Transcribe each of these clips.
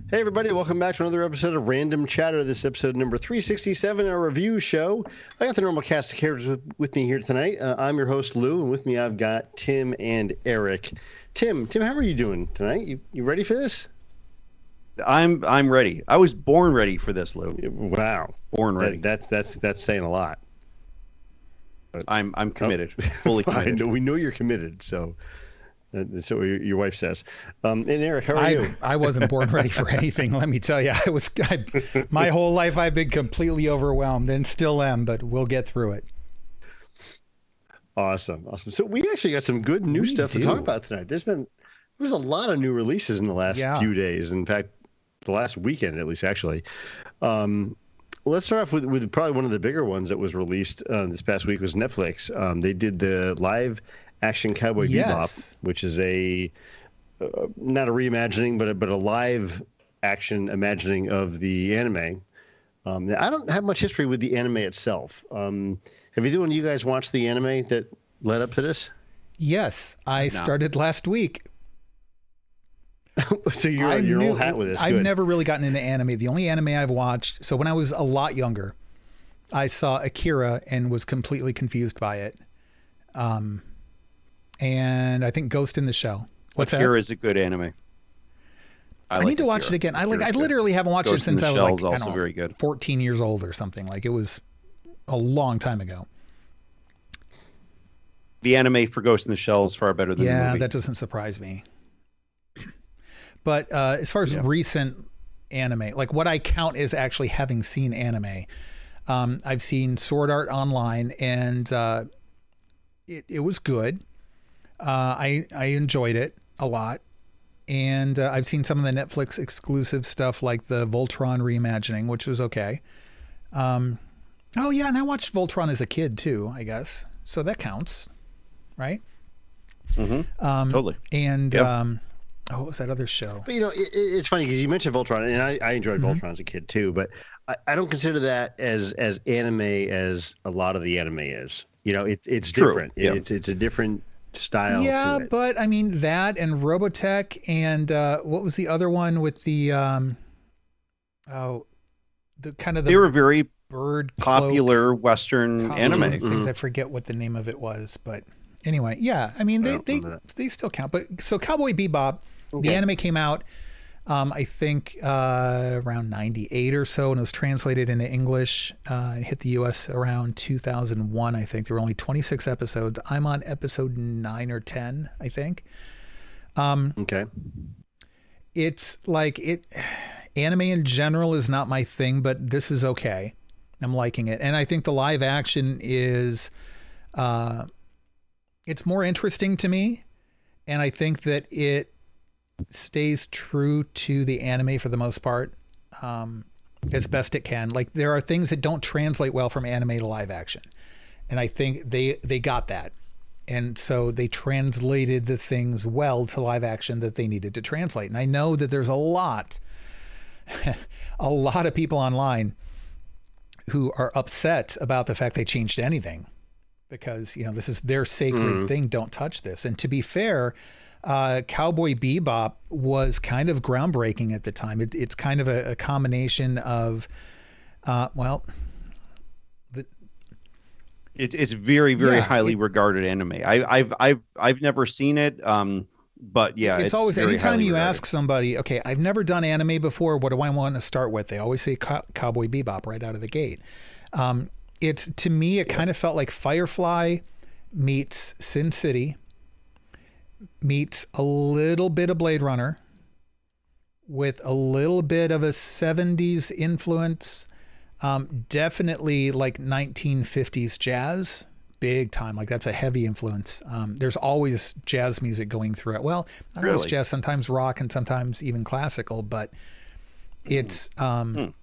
Hey everybody, welcome back to another episode of Random Chatter. This is episode number 367, our review show. I got the normal cast of characters with me here tonight. I'm your host, Lou, and with me I've got Tim and Eric. Tim, how are you doing tonight? You ready for this? I'm ready. I was born ready for this, Lou. Wow. Born ready. That's saying a lot. I'm committed. Fully committed. We know you're committed, so that's what your wife says. And Eric, how are you? I wasn't born ready for anything. Let me tell you, my whole life I've been completely overwhelmed and still am, but we'll get through it. Awesome. So we actually got some good new stuff to talk about tonight. There's a lot of new releases in the last few days. In fact, the last weekend, at least, actually. Let's start off with probably one of the bigger ones that was released this past week was Netflix. They did the live action Cowboy Bebop, which is not a reimagining, but a live action imagining of the anime. I don't have much history with the anime itself. Have either one of you guys watched the anime that led up to this? Yes, I started last week. So you're old hat with this. I've never really gotten into anime. The only anime I've watched, so when I was a lot younger, I saw Akira and was completely confused by it. And I think Ghost in the Shell. Akira is a good anime. I need to watch it again. I literally haven't watched it since I was like, very good. 14 years old or something. Like it was a long time ago. The anime for Ghost in the Shell is far better than the movie. Yeah, that doesn't surprise me. But as far as recent anime, like what I count as actually having seen anime, I've seen Sword Art Online, and it was good. I enjoyed it a lot. And I've seen some of the Netflix exclusive stuff like the Voltron reimagining, which was okay. And I watched Voltron as a kid too, I guess. So that counts, right? Mm-hmm. Totally. And what was that other show? But it's funny because you mentioned Voltron, and I enjoyed Voltron as a kid too. But I don't consider that as anime as a lot of the anime is. It's different. Yeah. It's a different style. Yeah, to it. but I mean that and Robotech and what was the other one with the they were very bird popular Western anime things. Mm-hmm. I forget what the name of it was, but anyway, yeah. I mean they still count. But so Cowboy Bebop, the anime came out I think around 98 or so, and it was translated into English. It hit the US around 2001, I think. There were only 26 episodes. I'm on episode 9 or 10, I think. It's like anime in general is not my thing, but this is okay. I'm liking it. And I think the live action is it's more interesting to me, and I think that it stays true to the anime for the most part, as best it can. Like there are things that don't translate well from anime to live action, and I think they got that, and so they translated the things well to live action that they needed to translate. And I know that there's a lot of people online who are upset about the fact they changed anything, because this is their sacred thing. Don't touch this. And to be fair, Cowboy Bebop was kind of groundbreaking at the time. It's kind of a combination of, it's very, very highly regarded anime. I've never seen it, but yeah, it's always anytime you ask somebody, okay, I've never done anime before, what do I want to start with? They always say Cowboy Bebop right out of the gate. It's to me, it kind of felt like Firefly meets Sin City, meets a little bit of Blade Runner with a little bit of a 70s influence. Definitely like 1950s jazz, big time. Like that's a heavy influence. There's always jazz music going through it. Well, not always jazz, sometimes rock and sometimes even classical, but it's, the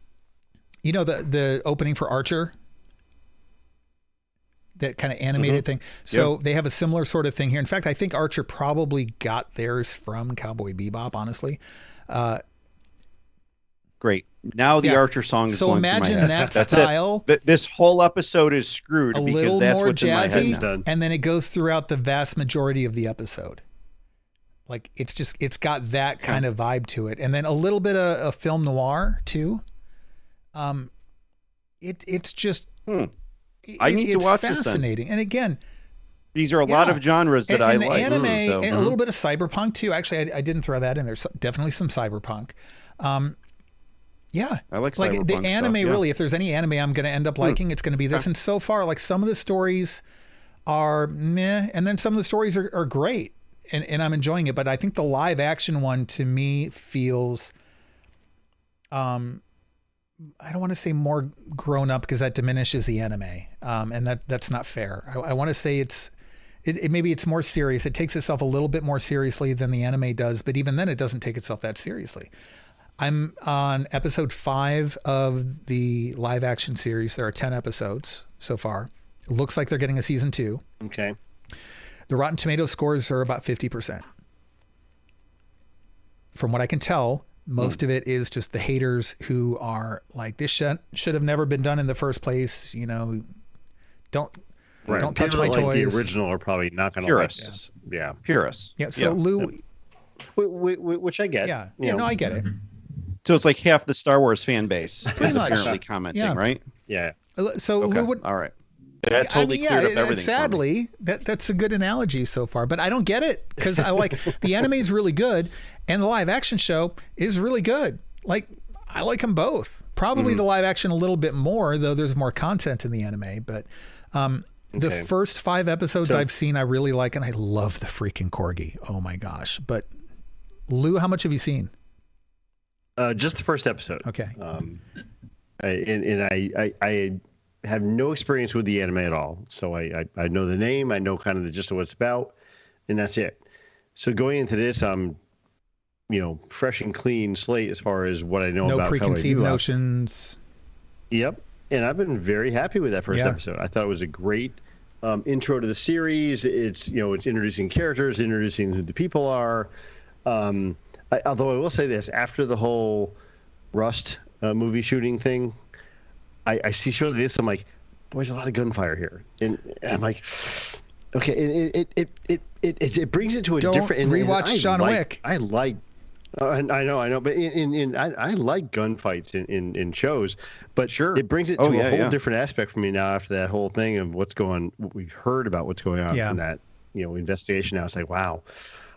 opening for Archer, that kind of animated thing. So they have a similar sort of thing here. In fact, I think Archer probably got theirs from Cowboy Bebop, honestly. Great. Now the Archer song is going through my head. So imagine that style. This whole episode is screwed because that's more what's jazzy, in my head now. And then it goes throughout the vast majority of the episode. Like it's got that kind of vibe to it. And then a little bit of film noir too. It's just, I need to watch this then. Fascinating. And again, these are a lot of genres that I like. Anime, and a little bit of cyberpunk too. Actually, I didn't throw that in there. Definitely some cyberpunk. Yeah, I like the anime. Stuff, really, if there's any anime I'm going to end up liking, it's going to be this. And so far, like some of the stories are meh, and then some of the stories are great, and I'm enjoying it. But I think the live action one to me feels, I don't want to say more grown up because that diminishes the anime, and that's not fair. I want to say maybe it's more serious. It takes itself a little bit more seriously than the anime does, but even then, it doesn't take itself that seriously. I'm on episode 5 of the live action series. There are 10 episodes so far. It looks like they're getting a season 2. Okay. The Rotten Tomato scores are about 50%. From what I can tell, most of it is just the haters who are like, this should have never been done in the first place. You know, don't touch my toys. The original are probably not going to like this. Yeah. Purists. Yeah. So Lou, which I get. Yeah. No, I get it. So it's like half the Star Wars fan base is much. apparently commenting, right? Yeah. So okay. Lou, all right. That totally cleared up everything. Sadly, that's a good analogy so far, but I don't get it because I like the anime is really good and the live action show is really good. Like I like them both. Probably the live action a little bit more, though. There's more content in the anime, but the first 5 episodes I've seen, I really like, and I love the freaking corgi. Oh my gosh! But Lou, how much have you seen? Just the first episode. Okay. I have no experience with the anime at all. So I know the name, I know kind of the gist of what it's about, and that's it. So going into this, I'm, fresh and clean slate as far as what I know about Cowboy Bebop. No preconceived notions. Yep. And I've been very happy with that first episode. I thought it was a great intro to the series. It's, it's introducing characters, introducing who the people are. Although I will say this, after the whole Rust movie shooting thing, I see this. I'm like, boy, there's a lot of gunfire here, and I'm like, okay, it brings it to a different. Don't rewatch John Wick. I like. I know, but I like gunfights in shows, but sure, it brings it to a whole different aspect for me now after that whole thing of what we've heard about what's going on from that investigation. Now it's like, wow.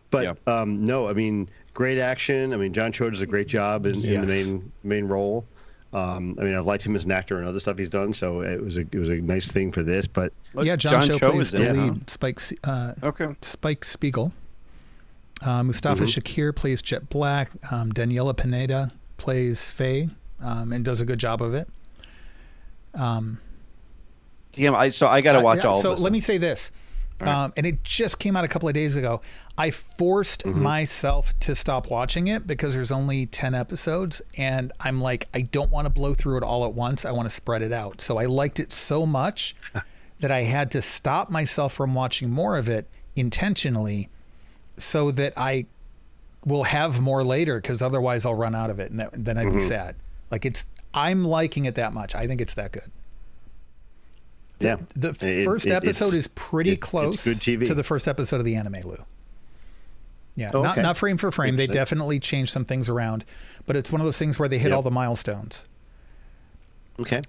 But no, I mean, great action. I mean, John Cho does a great job in the main role. I mean, I've liked him as an actor and other stuff he's done, so it was a nice thing for this. But John Cho plays the lead. Spike Spiegel. Mustafa Shakir plays Jet Black. Daniela Pineda plays Faye, and does a good job of it. So I got to watch all of this. So let me say this. Right. And it just came out a couple of days ago. I forced myself to stop watching it because there's only 10 episodes. And I'm like, I don't want to blow through it all at once. I want to spread it out. So I liked it so much that I had to stop myself from watching more of it intentionally so that I will have more later, because otherwise I'll run out of it. And then I'd be sad. Like I'm liking it that much. I think it's that good. The first episode is pretty close to the first episode of the anime, Lou. Yeah, not frame for frame. They definitely changed some things around, but it's one of those things where they hit all the milestones. Okay.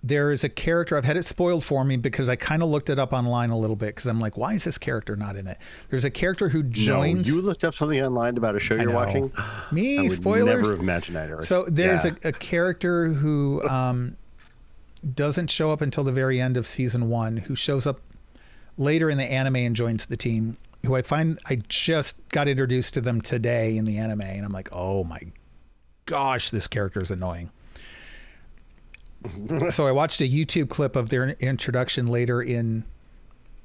There is a character, I've had it spoiled for me because I kind of looked it up online a little bit because I'm like, why is this character not in it? There's a character who joins. No, you looked up something online about a show you're watching? Me, I would spoilers. never have imagined that, Eric. So there's a character who doesn't show up until the very end of season 1, who shows up later in the anime and joins the team, who I just got introduced to them today in the anime, and I'm like, oh my gosh, this character is annoying. So I watched a YouTube clip of their introduction later in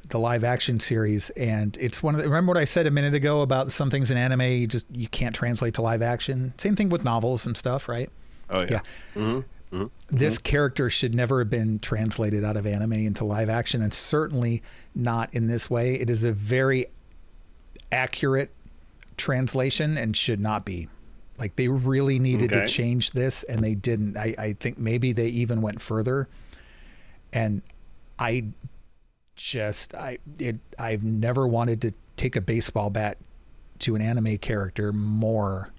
the live action series, and it's remember what I said a minute ago about some things in anime you can't translate to live action? Same thing with novels and stuff, right? Oh yeah. This character should never have been translated out of anime into live action, and certainly not in this way. It is a very accurate translation and should not be. Like, they really needed to change this, and they didn't. I think maybe they even went further, and I've never wanted to take a baseball bat to an anime character more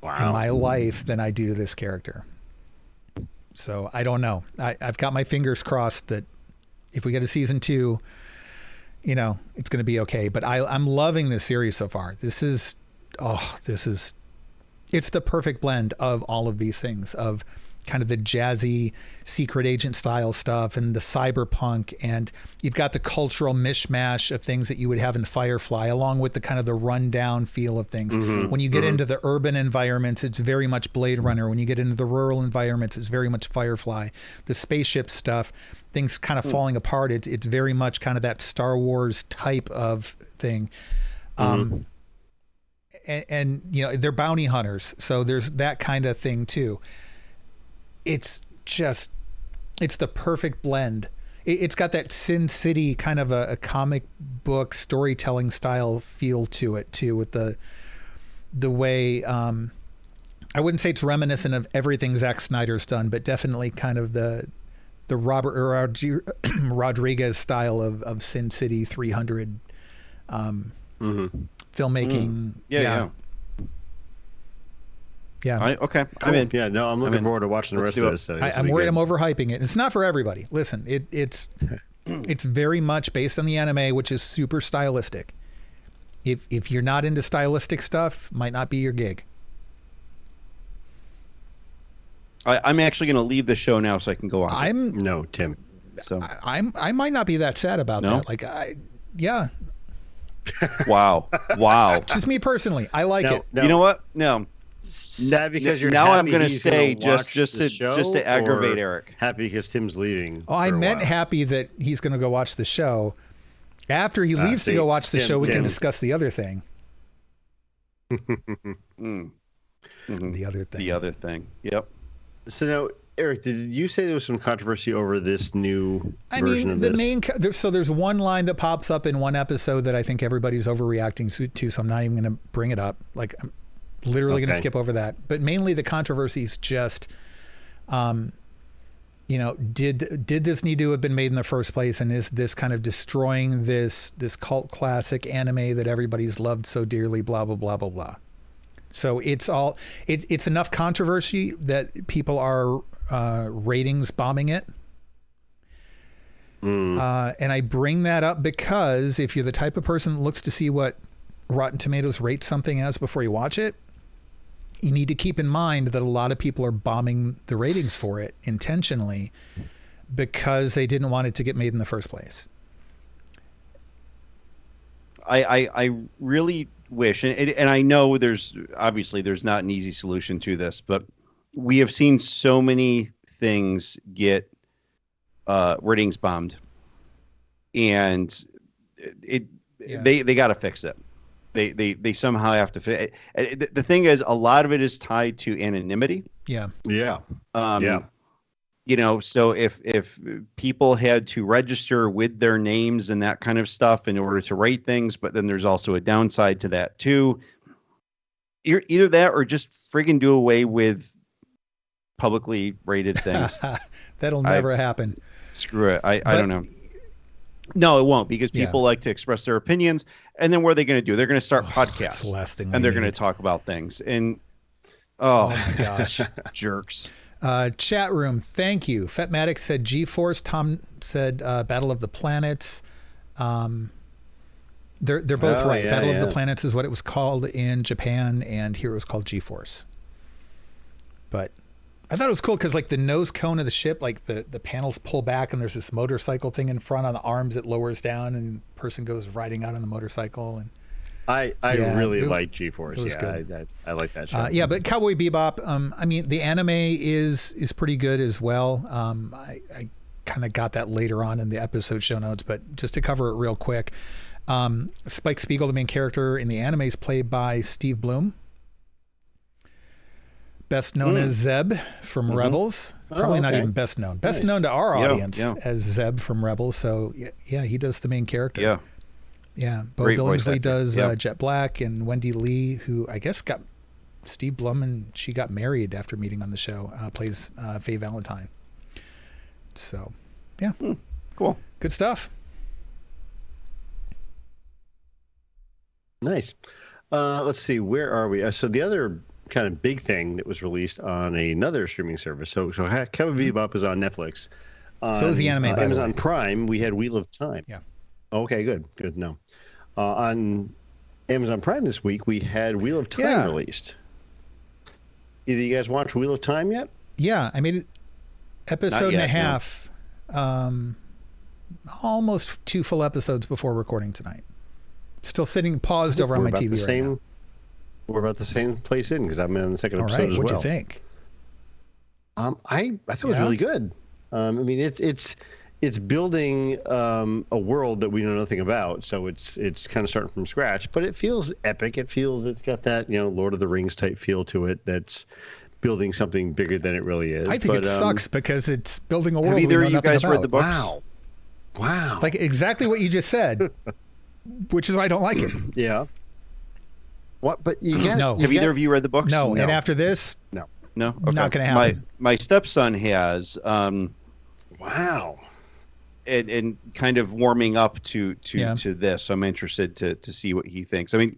Wow. in my life than I do to this character. So I don't know. I've got my fingers crossed that if we get a season 2, you know, it's going to be okay. But I'm loving this series so far. It's the perfect blend of all of these things, of kind of the jazzy secret agent style stuff and the cyberpunk, and you've got the cultural mishmash of things that you would have in Firefly, along with the kind of the rundown feel of things. When you get into the urban environments, it's very much Blade Runner. When you get into the rural environments, it's very much Firefly. The spaceship stuff, things kind of falling apart, it's very much kind of that Star Wars type of thing. And you know, they're bounty hunters, so there's that kind of thing too. It's the perfect blend. It's got that Sin City kind of a comic book storytelling style feel to it too, with the way, I wouldn't say it's reminiscent of everything Zack Snyder's done, but definitely kind of the Robert Rodriguez style of Sin City 300 filmmaking. Yeah. Okay. Cool. I'm in. Yeah, no, I'm looking forward to watching the rest of this. I'm worried I'm overhyping it. It's not for everybody. Listen, it's very much based on the anime, which is super stylistic. If you're not into stylistic stuff, might not be your gig. I'm actually going to leave the show now so I can go on. No, Tim. So I might not be that sad about that. Like Wow. Just me personally. I like it. You know what? No. Sad because you're now. I'm going to say just to aggravate Eric. Happy because Tim's leaving. Oh, I meant happy that he's going to go watch the show. After he leaves to go watch the show, we can discuss the other thing. The other thing. Yep. So now, Eric, did you say there was some controversy over this new version of this? So there's one line that pops up in one episode that I think everybody's overreacting to, so I'm not even going to bring it up. Like, I'm literally going to skip over that. But mainly the controversy is just, did this need to have been made in the first place? And is this kind of destroying this cult classic anime that everybody's loved so dearly, blah, blah, blah, blah, blah. So it's enough controversy that people are ratings bombing it. And I bring that up because if you're the type of person that looks to see what Rotten Tomatoes rates something as before you watch it, you need to keep in mind that a lot of people are bombing the ratings for it intentionally because they didn't want it to get made in the first place. I really wish, and I know there's not an easy solution to this, but we have seen so many things get ratings bombed, and they got to fix it. They somehow have to fit. The thing is, a lot of it is tied to anonymity. Yeah. So if people had to register with their names and that kind of stuff in order to rate things, but then there's also a downside to that too. Either that or just friggin' do away with publicly rated things. That'll never happen. Screw it. I don't know. No, it won't, because people like to express their opinions. And then what are they going to do? They're going to start podcasts. The last thing and they're going to talk about things. And oh my gosh, jerks. Chat room, thank you. Fetmatic said G-Force. Tom said Battle of the Planets. They're both right. Battle of the Planets is what it was called in Japan, and here it was called G-Force. But I thought it was cool because, like, the nose cone of the ship, like the panels pull back and there's this motorcycle thing in front on the arms. It lowers down and the person goes riding out on the motorcycle. And I really like G-Force. I like that show. But Cowboy Bebop, I mean, the anime is pretty good as well. I kind of got that later on in the episode show notes, but just to cover it real quick, Spike Spiegel, the main character in the anime, is played by Steve Bloom, best known as Zeb from Rebels. Probably not even best known. Best known to our audience as Zeb from Rebels. So yeah, he does the main character. Yeah. Bo Billingsley does Jet Black, and Wendy Lee, who I guess got Steve Blum and she got married after meeting on the show, plays Faye Valentine. So yeah. Cool. Good stuff. Nice. Let's see, where are we? So the other kind of big thing that was released on another streaming service. So Cowboy Bebop is on Netflix. So is the anime, by Amazon the way. Prime, we had Wheel of Time. Yeah. Okay, good. No. On Amazon Prime this week, we had Wheel of Time released. Either you guys watched Wheel of Time yet? Yeah, I made episode and a half, almost 2 full episodes before recording tonight. Still sitting paused over on my TV right now. We're about the same place in because I'm in the second episode as well. What'd you think? I thought it was really good. I mean, it's building a world that we know nothing about, so it's kind of starting from scratch. But it feels epic. It's got that Lord of the Rings type feel to it. That's building something bigger than it really is. I think it sucks because it's building a world. Have either of you guys read the books? Wow. Like exactly what you just said, which is why I don't like it. Yeah. What? But you got no. Have either of you read the books? No. And after this, no. Okay. Not going to happen. My stepson has. Wow. And kind of warming up to this. So I'm interested to see what he thinks. I mean,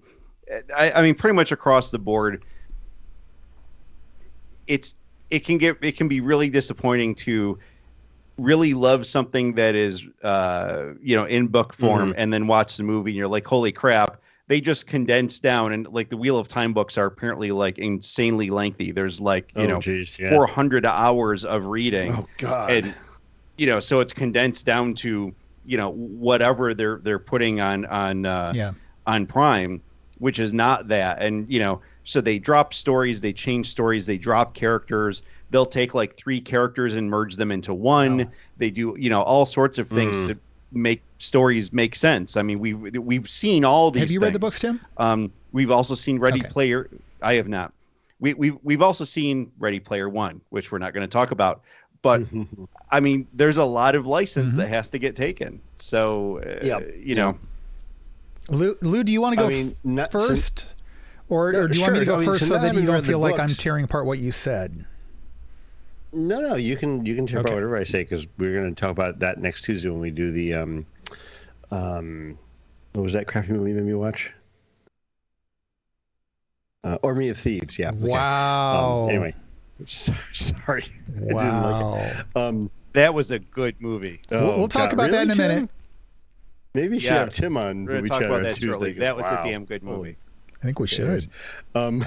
pretty much across the board, it can be really disappointing to really love something that is in book form and then watch the movie and you're like, holy crap, they just condensed down. And like the Wheel of Time books are apparently like insanely lengthy. There's like 400 hours of reading. Oh God. And so it's condensed down to whatever they're putting on Prime, which is not that. And so they drop stories, they change stories, they drop characters. They'll take like 3 characters and merge them into one. Oh. They do all sorts of things to make stories make sense. I mean, we've seen all these. Have you read the books, Tim? We've also seen Ready Player. I have not. We've also seen Ready Player One, which we're not going to talk about. But I mean, there's a lot of license that has to get taken. So Lou, do you want to go first, or do you want me to go first so that you don't feel like I'm tearing apart what you said? No, you can tear apart whatever I say because we're going to talk about that next Tuesday when we do the what was that crappy movie you made me watch? Army of Thieves. Yeah. Wow. Okay. Anyway. Sorry. Wow. I didn't like it. That was a good movie. We'll talk about that in a minute. Maybe we should have Tim on. We're going to talk about that shortly. That was a damn good movie. I think we should. So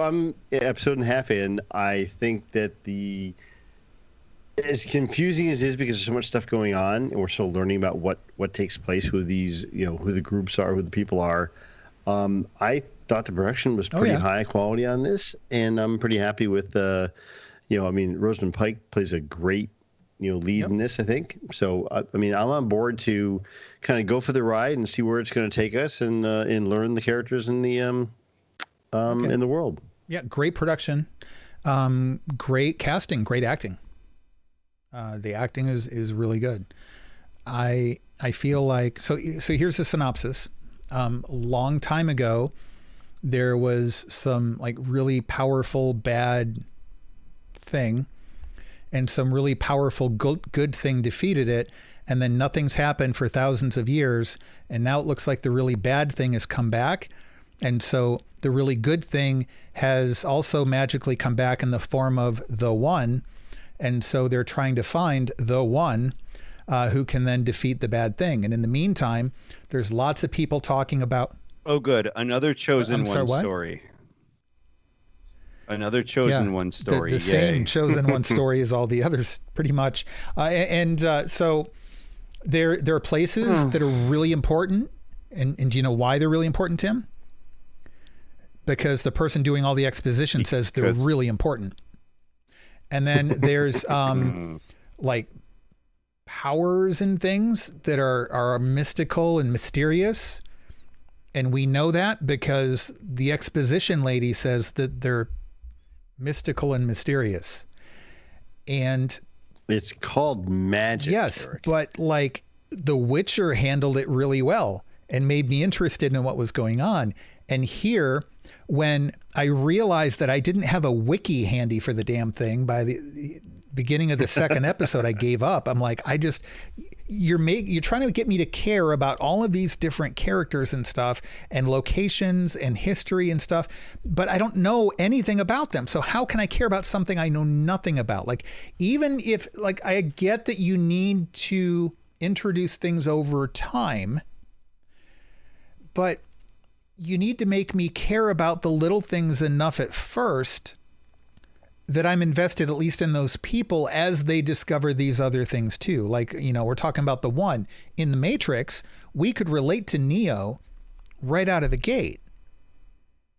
I'm episode and a half in. I think that as confusing as it is because there's so much stuff going on and we're still learning about what takes place, who these, who the groups are, who the people are. I thought the production was pretty high quality on this, and I'm pretty happy with Rosamund Pike plays a great lead in this, I think. So I'm on board to kind of go for the ride and see where it's going to take us and learn the characters in the in the world. Yeah, great production, great casting, great acting. The acting is really good. I feel like so here's the synopsis. Long time ago, there was some like really powerful bad thing, and some really powerful good thing defeated it, and then nothing's happened for thousands of years, and now it looks like the really bad thing has come back, and so the really good thing has also magically come back in the form of the One, and so they're trying to find the One who can then defeat the bad thing. And in the meantime, there's lots of people talking about. Oh, good. Another chosen one story. Another chosen one story. The same chosen one story as all the others, pretty much. So there are places that are really important. And do you know why they're really important, Tim? Because the person doing all the exposition says they're really important. And then there's like powers and things that are mystical and mysterious. And we know that because the exposition lady says that they're mystical and mysterious. And it's called magic. Yes, Eric. But like The Witcher handled it really well and made me interested in what was going on. And here, when I realized that I didn't have a wiki handy for the damn thing by the beginning of the second episode, I gave up. I'm like, you're trying to get me to care about all of these different characters and stuff and locations and history and stuff, but I don't know anything about them. So how can I care about something I know nothing about? Like, even if, like, I get that you need to introduce things over time, but you need to make me care about the little things enough at first that I'm invested at least in those people as they discover these other things too. Like, you know, we're talking about the one in the Matrix, we could relate to Neo right out of the gate,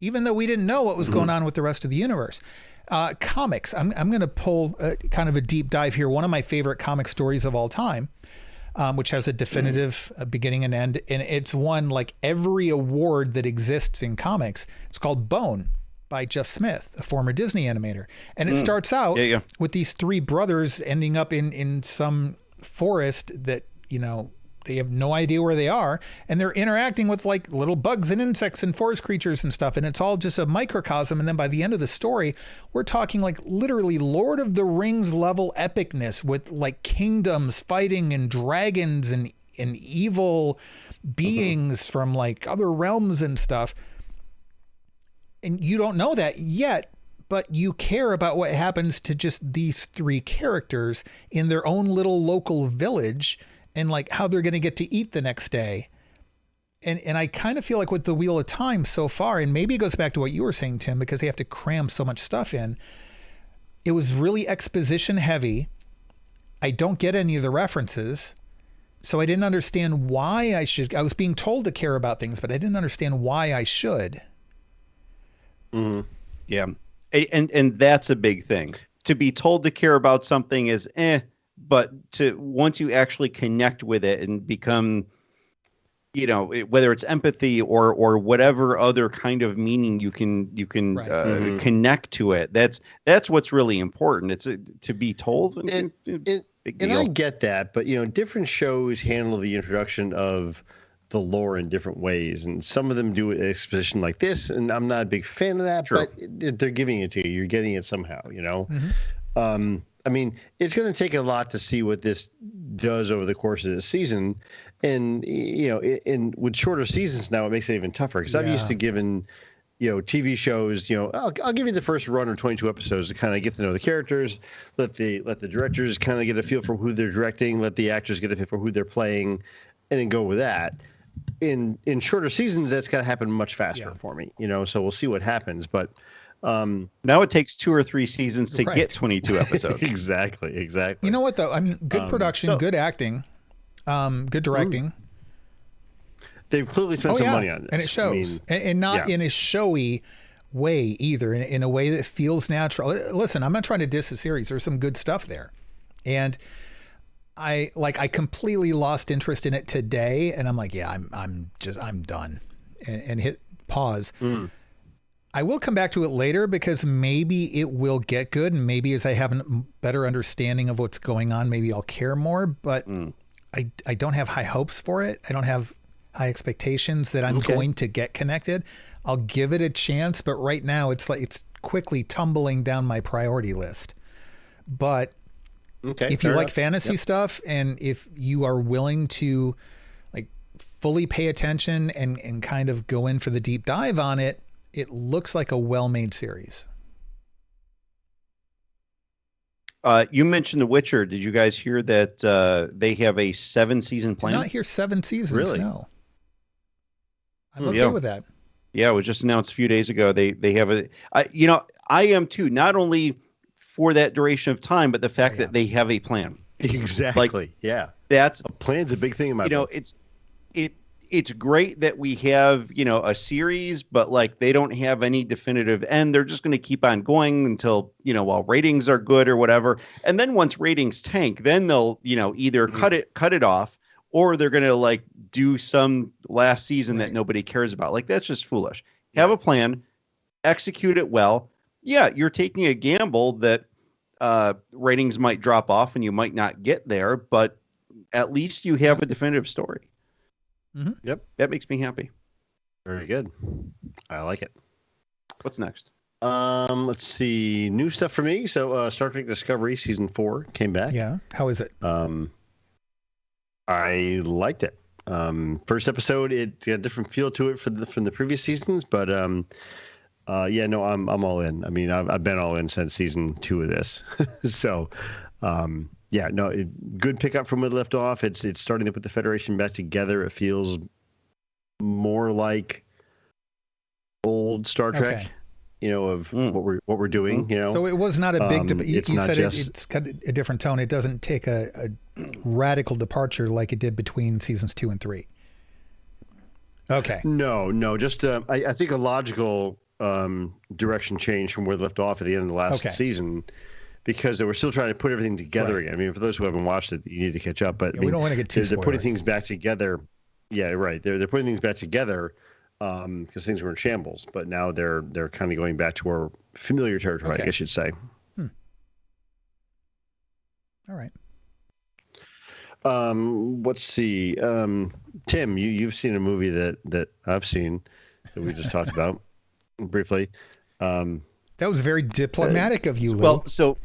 even though we didn't know what was going on with the rest of the universe. Comics. I'm going to pull kind of a deep dive here. One of my favorite comic stories of all time, which has a definitive beginning and end. And it's won like every award that exists in comics. It's called Bone by Jeff Smith, a former Disney animator. And it starts out with these three brothers ending up in some forest that, you know, they have no idea where they are. And they're interacting with like little bugs and insects and forest creatures and stuff. And it's all just a microcosm. And then by the end of the story, we're talking like literally Lord of the Rings level epicness with like kingdoms fighting and dragons and evil beings from like other realms and stuff. And you don't know that yet, but you care about what happens to just these three characters in their own little local village and like how they're going to get to eat the next day. And I kind of feel like with the Wheel of Time so far, and maybe it goes back to what you were saying, Tim, because they have to cram so much stuff in. It was really exposition heavy. I don't get any of the references. So I didn't understand why I was being told to care about things, but I didn't understand why I should. Yeah. And that's a big thing. To be told to care about something is but to once you actually connect with it and become, you know, whether it's empathy or whatever other kind of meaning you can connect to it. That's what's really important. It's to be told. And I get that, but you know, different shows handle the introduction of the lore in different ways, and some of them do an exposition like this, and I'm not a big fan of that. But they're giving it to you. You're getting it somehow, you know. I mean, it's going to take a lot to see what this does over the course of the season, and you know, with shorter seasons now, it makes it even tougher because I'm used to giving, you know, TV shows, you know, I'll give you the first run or 22 episodes to kind of get to know the characters, let the directors kind of get a feel for who they're directing, let the actors get a feel for who they're playing, and then go with that. In shorter seasons, that's got to happen much faster for me, you know. So we'll see what happens, but now it takes 2 or 3 seasons to get 22 episodes. Exactly. You know what though? I mean, good production, good acting, good directing. They've clearly spent some money on this, and it shows, and not in a showy way either. In a way that feels natural. Listen, I'm not trying to diss the series. There's some good stuff there, and I completely lost interest in it today, and I'm like, I'm done, and hit pause. I will come back to it later because maybe it will get good, and maybe as I have a better understanding of what's going on, maybe I'll care more. But I don't have high hopes for it. I don't have high expectations that I'm going to get connected. I'll give it a chance, but right now it's quickly tumbling down my priority list. But if you like fantasy stuff, and if you are willing to like fully pay attention and kind of go in for the deep dive on it, it looks like a well-made series. You mentioned The Witcher. Did you guys hear that they have a 7-season plan? Did not hear 7 seasons. Really? No. I'm okay with that. Yeah, it was just announced a few days ago. They have I am too. Not only for that duration of time, but the fact that they have a plan. Exactly. That's a plan's a big thing in my book. It's great that we have, you know, a series, but like they don't have any definitive end. They're just going to keep on going until, you know, while ratings are good or whatever. And then once ratings tank, then they'll, you know, either cut it off, or they're going to like do some last season that nobody cares about. Like, that's just foolish. Have a plan, execute it well. Yeah, you're taking a gamble that ratings might drop off and you might not get there, but at least you have a definitive story. Yep. That makes me happy. Very good. I like it. What's next? Let's see. New stuff for me. So Star Trek Discovery Season 4 came back. Yeah. How is it? I liked it. First episode, it got a different feel to it from the previous seasons, but yeah, no, I'm all in. I mean, I've been all in since season 2 of this, so yeah, no, good pickup from where it left off. It's starting to put the Federation back together. It feels more like old Star Trek. Okay. You know, of what we're doing. You know, so it was not a big. You said just... it's got a different tone. It doesn't take a radical departure like it did between seasons 2 and 3. Okay. No, just I think a logical direction change from where it left off at the end of the last season, because they were still trying to put everything together again. I mean, for those who haven't watched it, you need to catch up. But I mean, we don't want to get too. They're putting things back together. Yeah, right. They're putting things back together. Because things were in shambles, but now they're kind of going back to our familiar territory, I guess you'd say. All right. Let's see. Tim, you've seen a movie that I've seen that we just talked about briefly. That was very diplomatic of you, Lou. Well, so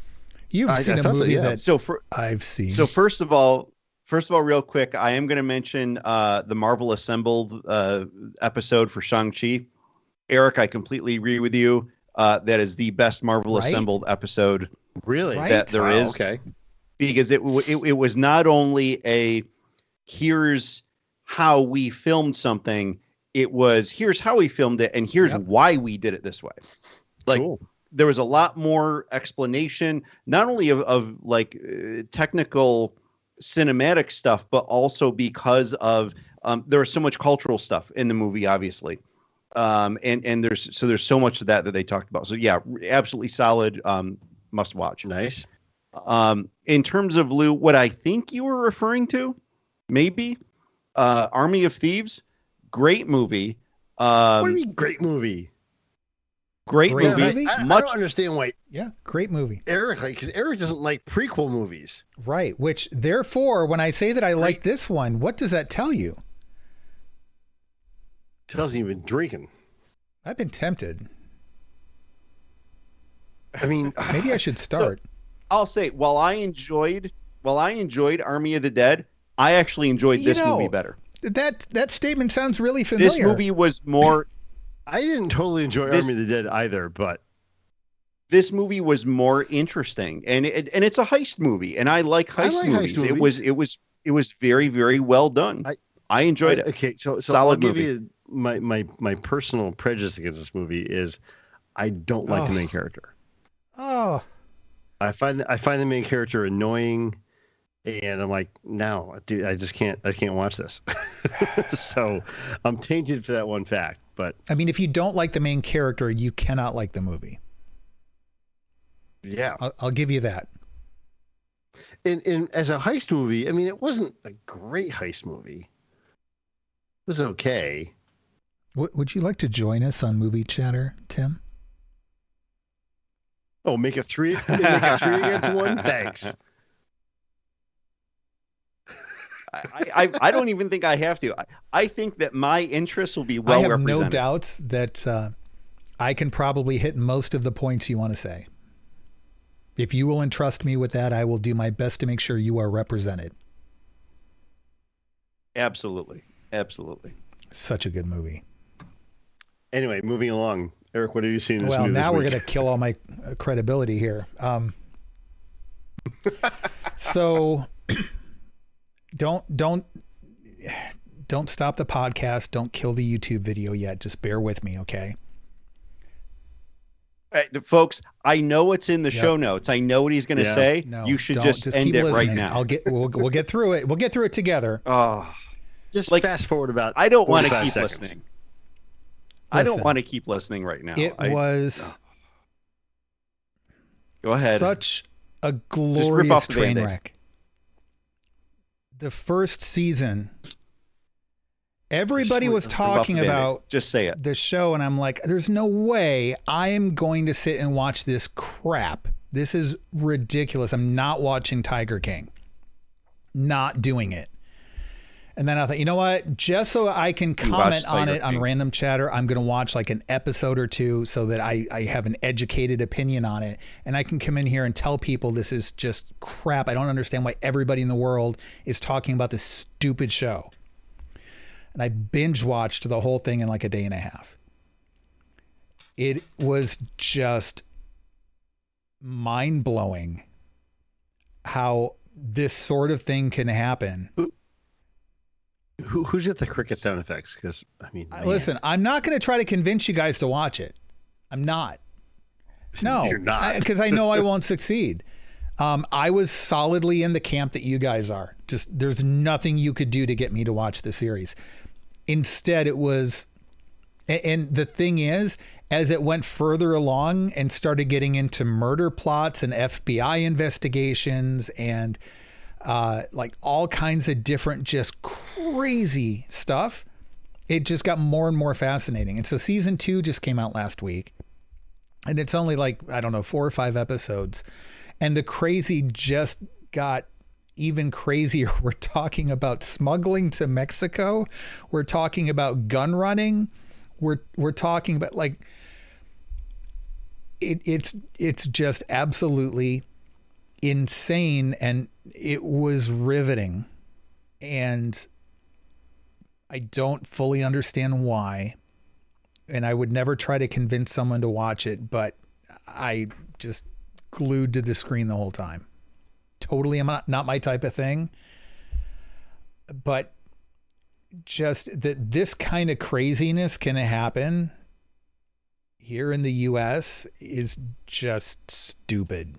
you've seen a movie that I've seen. So first of all, real quick, I am going to mention the Marvel Assembled episode for Shang Chi. Eric, I completely agree with you. That is the best Marvel Assembled episode, really, that there is. Okay, because it was not only a here's how we filmed something. It was here's how we filmed it, and here's why we did it this way. Like there was a lot more explanation, not only of like technical cinematic stuff, but also because of there was so much cultural stuff in the movie, obviously, and there's so much of that they talked about. So yeah, absolutely solid, must watch. Nice. In terms of, Lou, what I think you were referring to, maybe Army of Thieves, great movie. What do you mean great movie? Great movie. I don't understand why. Yeah, great movie. Eric, because Eric doesn't like prequel movies. Right, which therefore, when I say that I like this one, what does that tell you? Tells me you've been drinking. I've been tempted. I mean, maybe I should start. So, I'll say, while I enjoyed Army of the Dead, I actually enjoyed this movie better. That statement sounds really familiar. This movie was more... I didn't totally enjoy Army of the Dead either, but this movie was more interesting, and it's a heist movie, and I like heist movies. It was very, very well done. I enjoyed it. Okay, so solid I'll movie. Give you my personal prejudice against this movie is I don't like the main character. Oh, I find the main character annoying, and I'm like, no, dude, I can't watch this. So I'm tainted for that one fact. But I mean, if you don't like the main character, you cannot like the movie. Yeah, I'll give you that. And as a heist movie, I mean, it wasn't a great heist movie. It was okay. Would you like to join us on Movie Chatter, Tim? Oh, make it three against one? Thanks. I don't even think I have to. I think that my interests will be well represented. I have no doubts that I can probably hit most of the points you want to say. If you will entrust me with that, I will do my best to make sure you are represented. Absolutely. Absolutely. Such a good movie. Anyway, moving along. Eric, what have you seen this Well, movie now this we're week? going to kill all my credibility here. So don't stop the podcast. Don't kill the YouTube video yet. Just bear with me, okay? Folks, I know what's in the show notes. I know what he's going to say. No, you should just end it right now. We'll get through it. We'll get through it together. Just fast forward about. I don't want to keep seconds. listening. I don't want to keep listening right now. It was. Go ahead. Such a glorious train wreck. The first season. Everybody was talking about just say it. The show, and I'm like, there's no way I am going to sit and watch this crap. This is ridiculous. I'm not watching Tiger King. Not doing it. And then I thought, you know what? Just so I can comment on it on Random Chatter, I'm going to watch like an episode or two so that I have an educated opinion on it. And I can come in here and tell people this is just crap. I don't understand why everybody in the world is talking about this stupid show. And I binge watched the whole thing in like a day and a half. It was just mind-blowing how this sort of thing can happen. Who's at the cricket sound effects? Because I mean, listen, I'm not going to try to convince you guys to watch it. I'm not. No, you're not, because I know I won't succeed. I was solidly in the camp that you guys are. Just there's nothing you could do to get me to watch the series. Instead, it was, and the thing is, as it went further along and started getting into murder plots and FBI investigations and like all kinds of different just crazy stuff, it just got more and more fascinating. And so season 2 just came out last week, and it's only like, I don't know, 4 or 5 episodes, and the crazy just got even crazier. We're talking about smuggling to Mexico. We're talking about gun running. We're talking about like it's just absolutely insane, and it was riveting, and I don't fully understand why, and I would never try to convince someone to watch it, but I just glued to the screen the whole time. Totally not my type of thing, but just that this kind of craziness can happen here in the US is just stupid.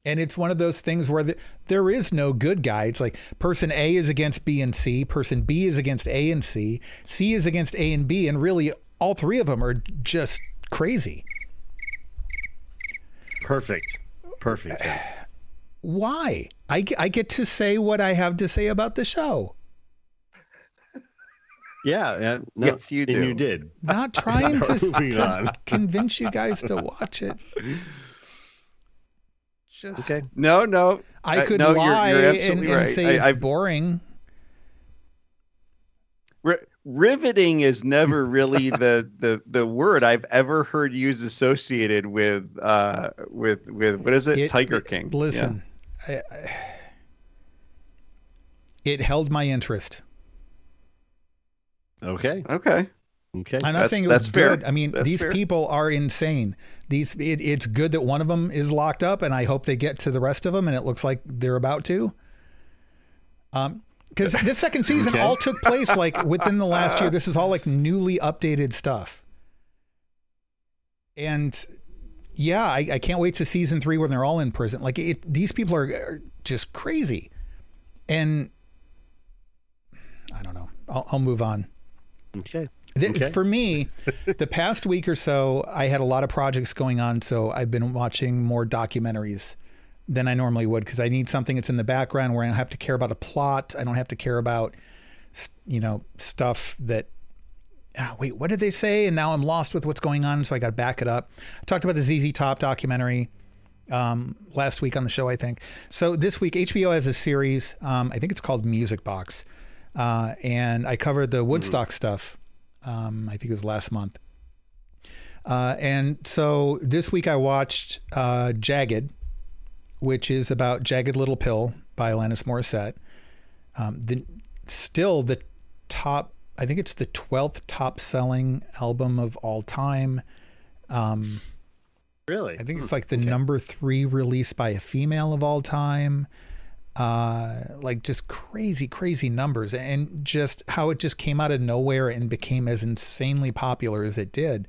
And it's one of those things where there is no good guy. It's like person A is against B and C, person B is against A and C, C is against A and B, and really all three of them are just crazy. Perfect. Why? I get to say what I have to say about the show. Yeah. No, yes, you do. And you did. Not trying to convince you guys to watch it. Just okay. No. I could lie you're and say it's boring. Riveting is never really the word I've ever heard used associated with what is it? Tiger King. Listen, yeah. It held my interest. Okay. I'm not saying it was good. Fair. I mean, That's these fair. people are insane. It's good that one of them is locked up, and I hope they get to the rest of them, and it looks like they're about to. Because this second season all took place like within the last year. This is all like newly updated stuff. And yeah, I can't wait to season 3 when they're all in prison. Like these people are just crazy. And I don't know. I'll move on. Okay. For me, the past week or so, I had a lot of projects going on, so I've been watching more documentaries than I normally would, because I need something that's in the background where I don't have to care about a plot. I don't have to care about, stuff that, wait, what did they say? And now I'm lost with what's going on, so I got to back it up. I talked about the ZZ Top documentary last week on the show, I think. So this week, HBO has a series, I think it's called Music Box, and I covered the Woodstock stuff. I think it was last month. And so this week I watched Jagged, which is about Jagged Little Pill by Alanis Morissette. Still the top, I think it's the 12th top selling album of all time. Really? I think it's like the number 3 release by a female of all time. Like just crazy numbers, and just how it just came out of nowhere and became as insanely popular as it did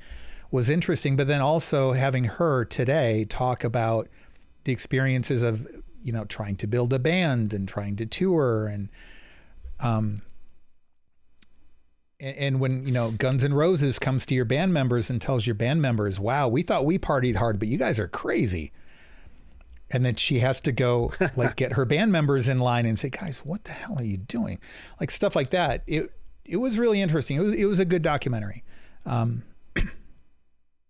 was interesting. But then also having her today talk about the experiences of, trying to build a band and trying to tour, and when, Guns N' Roses comes to your band members and tells your band members, wow, we thought we partied hard, but you guys are crazy. And then she has to go get her band members in line and say, guys, what the hell are you doing? Like stuff like that. It was really interesting. It was a good documentary.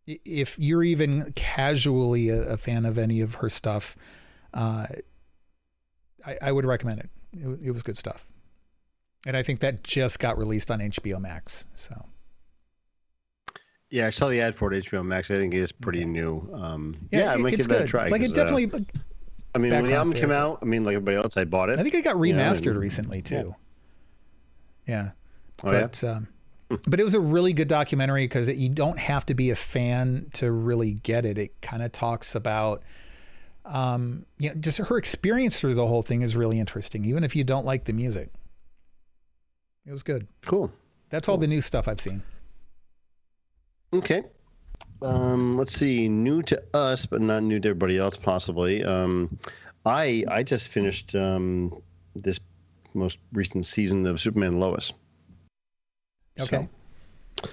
If you're even casually a fan of any of her stuff, I would recommend it. It was good stuff. And I think that just got released on HBO Max. So. Yeah, I saw the ad for it at HBO Max. I think it is pretty new. I might give good. that a try. Like it definitely. I mean, when the album came out, I mean, like everybody else, I bought it. I think it got remastered recently too. Yeah. But it was a really good documentary because you don't have to be a fan to really get it. It kind of talks about, just her experience through the whole thing is really interesting, even if you don't like the music. It was good. Cool. That's all the new stuff I've seen. Okay. Let's see. New to us, but not new to everybody else, possibly. I just finished this most recent season of Superman and Lois. Okay. So,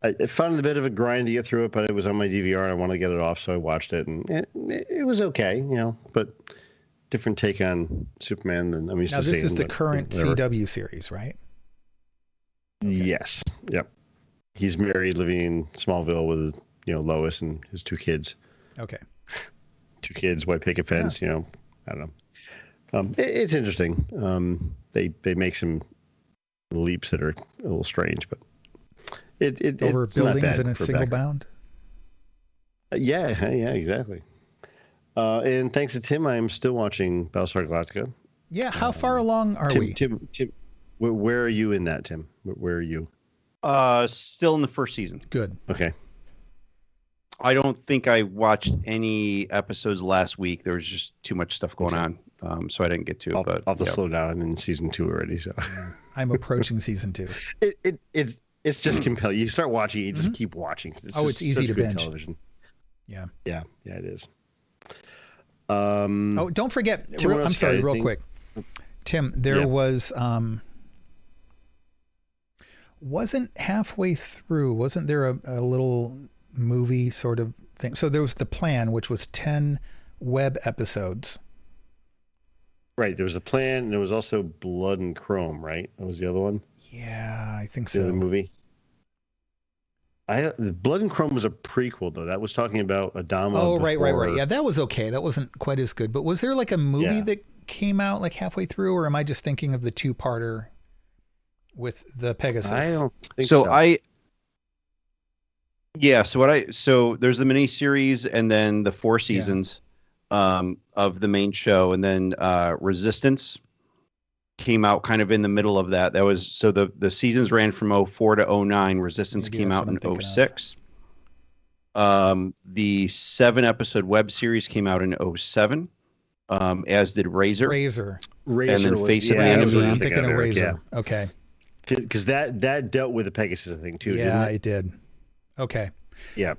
I found it a bit of a grind to get through it, but it was on my DVR and I wanted to get it off, so I watched it, and it was okay, but different take on Superman than I'm used to seeing. Now, this is the current CW series, right? Okay. Yes. Yep. He's married, living in Smallville with Lois and his 2 kids. Okay. 2 kids, white picket fence. I don't know. It's interesting. They make some leaps that are a little strange, but it's over it's buildings not bad in a single bound. Yeah, exactly. And thanks to Tim, I'm still watching Battlestar Galactica. Yeah, how far along are we? Tim, where are you in that, Tim? Where are you? Still in the first season. Good. Okay. I don't think I watched any episodes last week. There was just too much stuff going on, so I didn't get to. I'll have to slow down. I'm in season 2 already, so I'm approaching season 2. It's just compelling. You start watching, you just keep watching. It's easy to binge. Television. Yeah, it is. Don't forget. I'm sorry, real quick, Tim. There was wasn't halfway through. Wasn't there a little movie sort of thing? So there was The Plan, which was 10 web episodes. Right. There was A Plan, and there was also Blood and Chrome, right? That was the other one? Yeah, I think so. The other movie? Blood and Chrome was a prequel, though. That was talking about Adama. Oh, right. Yeah, that was okay. That wasn't quite as good. But was there like a movie that came out like halfway through, or am I just thinking of the 2-parter with the Pegasus? I don't think so. So there's the miniseries and then the 4 seasons of the main show, and then Resistance came out kind of in the middle of that. That was so the seasons ran from 04 to 09. Resistance came out in 06. The 7-episode web series came out in 07. As did Razor. Razor. And then Face of the Enemy. I'm thinking of Razor. Yeah. Okay. Because that dealt with the Pegasus thing too. Yeah, didn't it did. Okay. Yeah.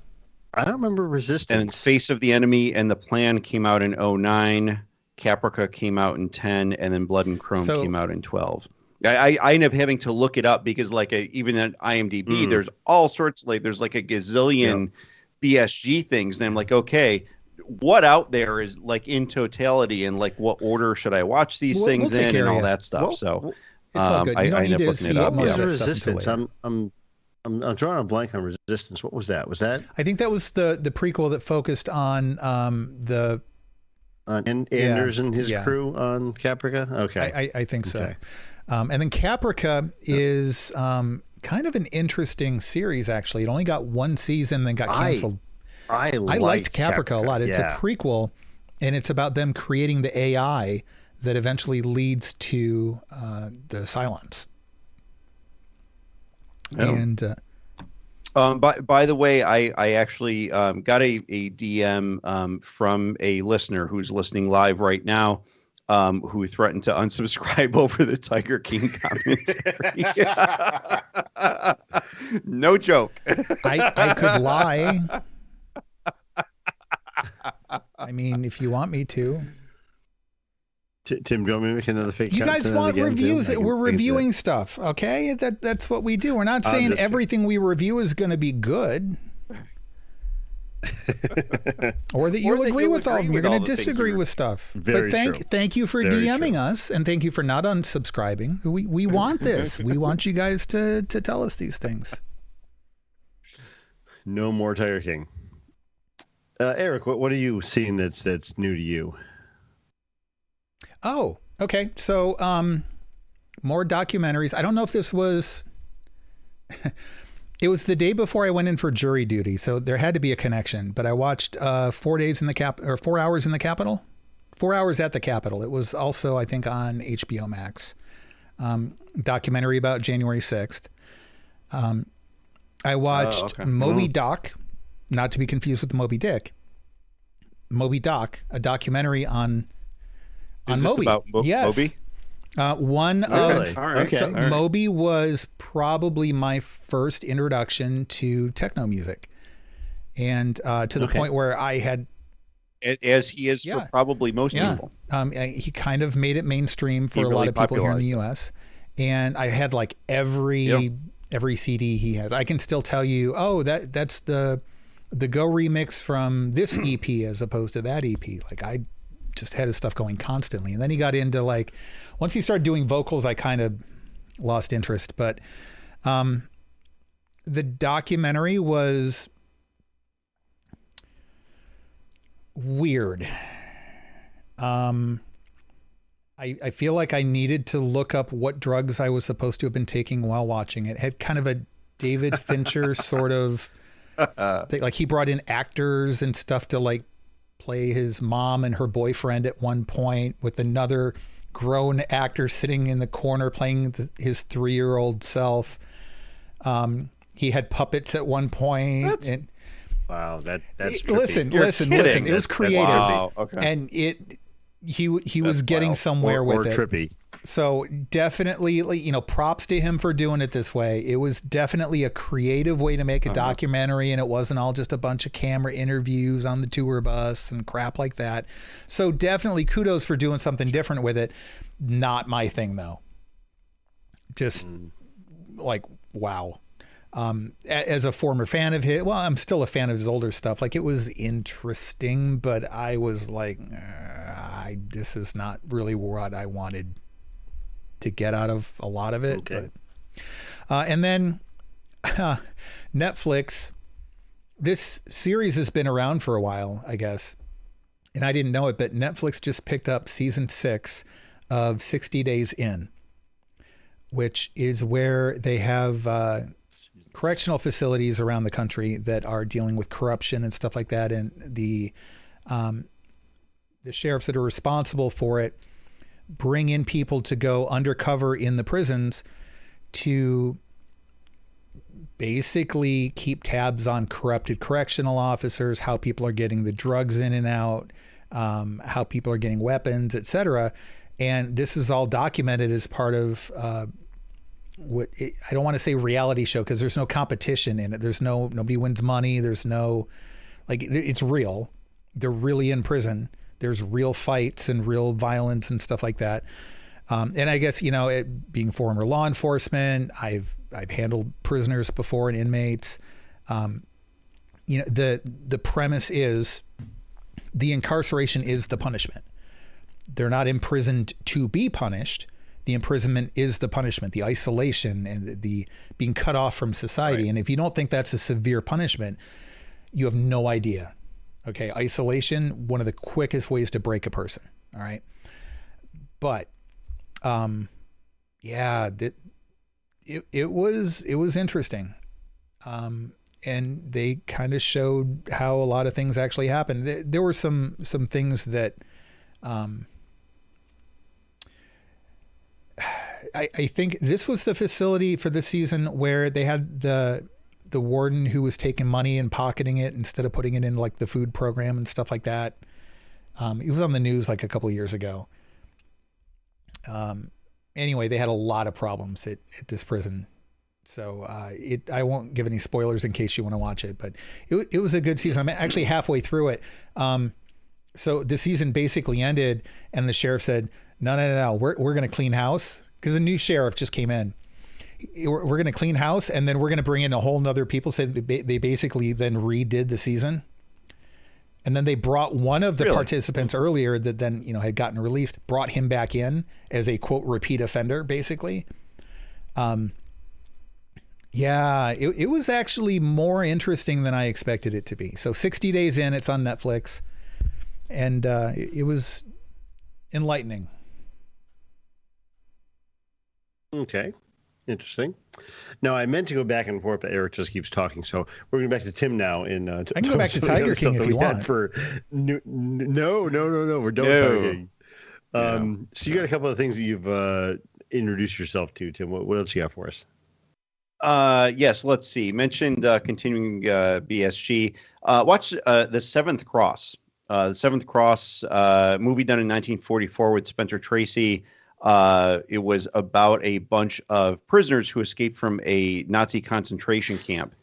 I don't remember Resistance. And Face of the Enemy and The Plan came out in 09. Caprica came out in 10, and then Blood and Chrome came out in 12. I end up having to look it up because even at IMDb, there's all sorts, there's like a gazillion BSG things. And I'm like, okay, what out there is in totality, and what order should I watch these things in and all that stuff. So it's all good. You don't need to see it. Most of Resistance. I'm drawing a blank on Resistance. What was that? I think that was the prequel that focused on the Anders and his crew on Caprica. Okay, I think so. And then Caprica is kind of an interesting series. Actually, it only got 1 season, then got canceled. I liked Caprica a lot. It's a prequel, and it's about them creating the AI that eventually leads to the Cylons. And by the way, I actually got a DM from a listener who's listening live right now, who threatened to unsubscribe over the Tiger King commentary. No joke. I could lie. I mean, if you want me to. Tim, do you want me to make another fake? You guys want reviews? We're reviewing stuff, okay? That's what we do. We're not saying everything we review is going to be good, or that you'll agree with all of them. You're going to disagree with stuff. But thank you for DMing us, and thank you for not unsubscribing. We want this. We want you guys to tell us these things. No more Tiger King. Eric, what are you seeing that's new to you? Oh, okay. So more documentaries. I don't know if this was, it was the day before I went in for jury duty. So there had to be a connection, but I watched 4 days in the 4 hours in the Capitol, 4 hours at the Capitol. It was also, I think, on HBO Max, documentary about January 6th. I watched Moby Doc, not to be confused with Moby Dick. Moby Doc, a documentary on Moby. About yes. Moby? Moby was probably my first introduction to techno music, and to the point where I had, as he is for probably most people. He kind of made it mainstream for a lot of people here in the U.S. And I had like every CD he has. I can still tell you, that's the Go remix from this EP as opposed to that EP. Like I just had his stuff going constantly. And then he got into like, once he started doing vocals, I kind of lost interest. But the documentary was weird. I feel like I needed to look up what drugs I was supposed to have been taking while watching it. It had kind of a David Fincher sort of thing. Like he brought in actors and stuff to like play his mom and her boyfriend at one point, with another grown actor sitting in the corner playing his 3-year-old self. He had puppets at one point. Wow, that's trippy. Listen. It was creative. Wow. Okay. And he was getting somewhere with it. Trippy. So definitely, props to him for doing it this way. It was definitely a creative way to make a documentary, and it wasn't all just a bunch of camera interviews on the tour bus and crap like that. So definitely kudos for doing something different with it. Not my thing though. Just like, wow. As a former fan of his, I'm still a fan of his older stuff. Like it was interesting, but I was like, this is not really what I wanted to get out of a lot of it. Okay. But, and then Netflix, this series has been around for a while, I guess. And I didn't know it, but Netflix just picked up season 6 of 60 Days In, which is where they have correctional facilities around the country that are dealing with corruption and stuff like that. And the sheriffs that are responsible for it bring in people to go undercover in the prisons to basically keep tabs on corrupted correctional officers, how people are getting the drugs in and out, how people are getting weapons, etc. And this is all documented as part of I don't want to say reality show, because there's no competition in it. There's nobody wins money. There's no, like, it's real. They're really in prison. There's real fights and real violence and stuff like that. And I guess, being former law enforcement, I've handled prisoners before and inmates. The premise is the incarceration is the punishment. They're not imprisoned to be punished. The imprisonment is the punishment, the isolation and the being cut off from society. Right. And if you don't think that's a severe punishment, you have no idea. Okay. Isolation, one of the quickest ways to break a person. All right. But, it was interesting. And they kind of showed how a lot of things actually happened. There were some things that, I think this was the facility for the season where they had the warden who was taking money and pocketing it instead of putting it in like the food program and stuff like that. It was on the news like a couple of years ago. Anyway, they had a lot of problems at this prison. So I won't give any spoilers in case you want to watch it, but it was a good season. I'm actually halfway through it. So the season basically ended and the sheriff said, no, we're going to clean house. Because a new sheriff just came in. We're going to clean house, and then we're going to bring in a whole nother people. So they basically then redid the season. And then they brought one of the participants earlier that then, had gotten released, brought him back in as a, quote, repeat offender, basically. It was actually more interesting than I expected it to be. So 60 Days In, it's on Netflix. And it was enlightening. Okay. Interesting. Now, I meant to go back and forth, but Eric just keeps talking. So we're going back to Tim now. I can go back to Tiger King if you want. No. We're done with Tiger King. So you got a couple of things that you've introduced yourself to, Tim. What else you got for us? Yes, let's see. Mentioned continuing BSG. Watch The Seventh Cross. The Seventh Cross, movie done in 1944 with Spencer Tracy. It was about a bunch of prisoners who escaped from a Nazi concentration camp,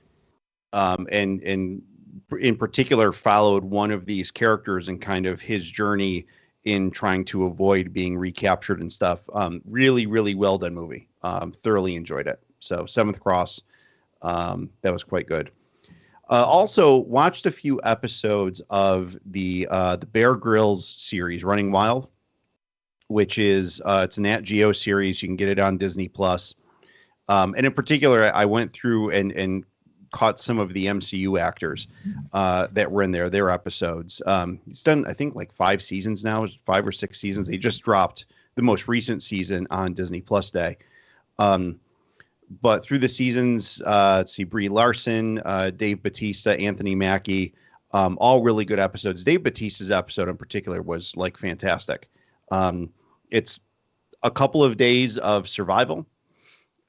and in particular followed one of these characters and kind of his journey in trying to avoid being recaptured and stuff. Really, really well done movie. Thoroughly enjoyed it. So Seventh Cross, that was quite good. Also watched a few episodes of the Bear Grylls series, Running Wild, which is it's a Nat Geo series. You can get it on Disney Plus. And in particular, I went through and caught some of the MCU actors that were in their episodes. It's done, I think, like 5 seasons now, 5 or 6 seasons. They just dropped the most recent season on Disney Plus Day. But through the seasons, let's see, Brie Larson, Dave Bautista, Anthony Mackie, all really good episodes. Dave Bautista's episode in particular was like fantastic. It's a couple of days of survival.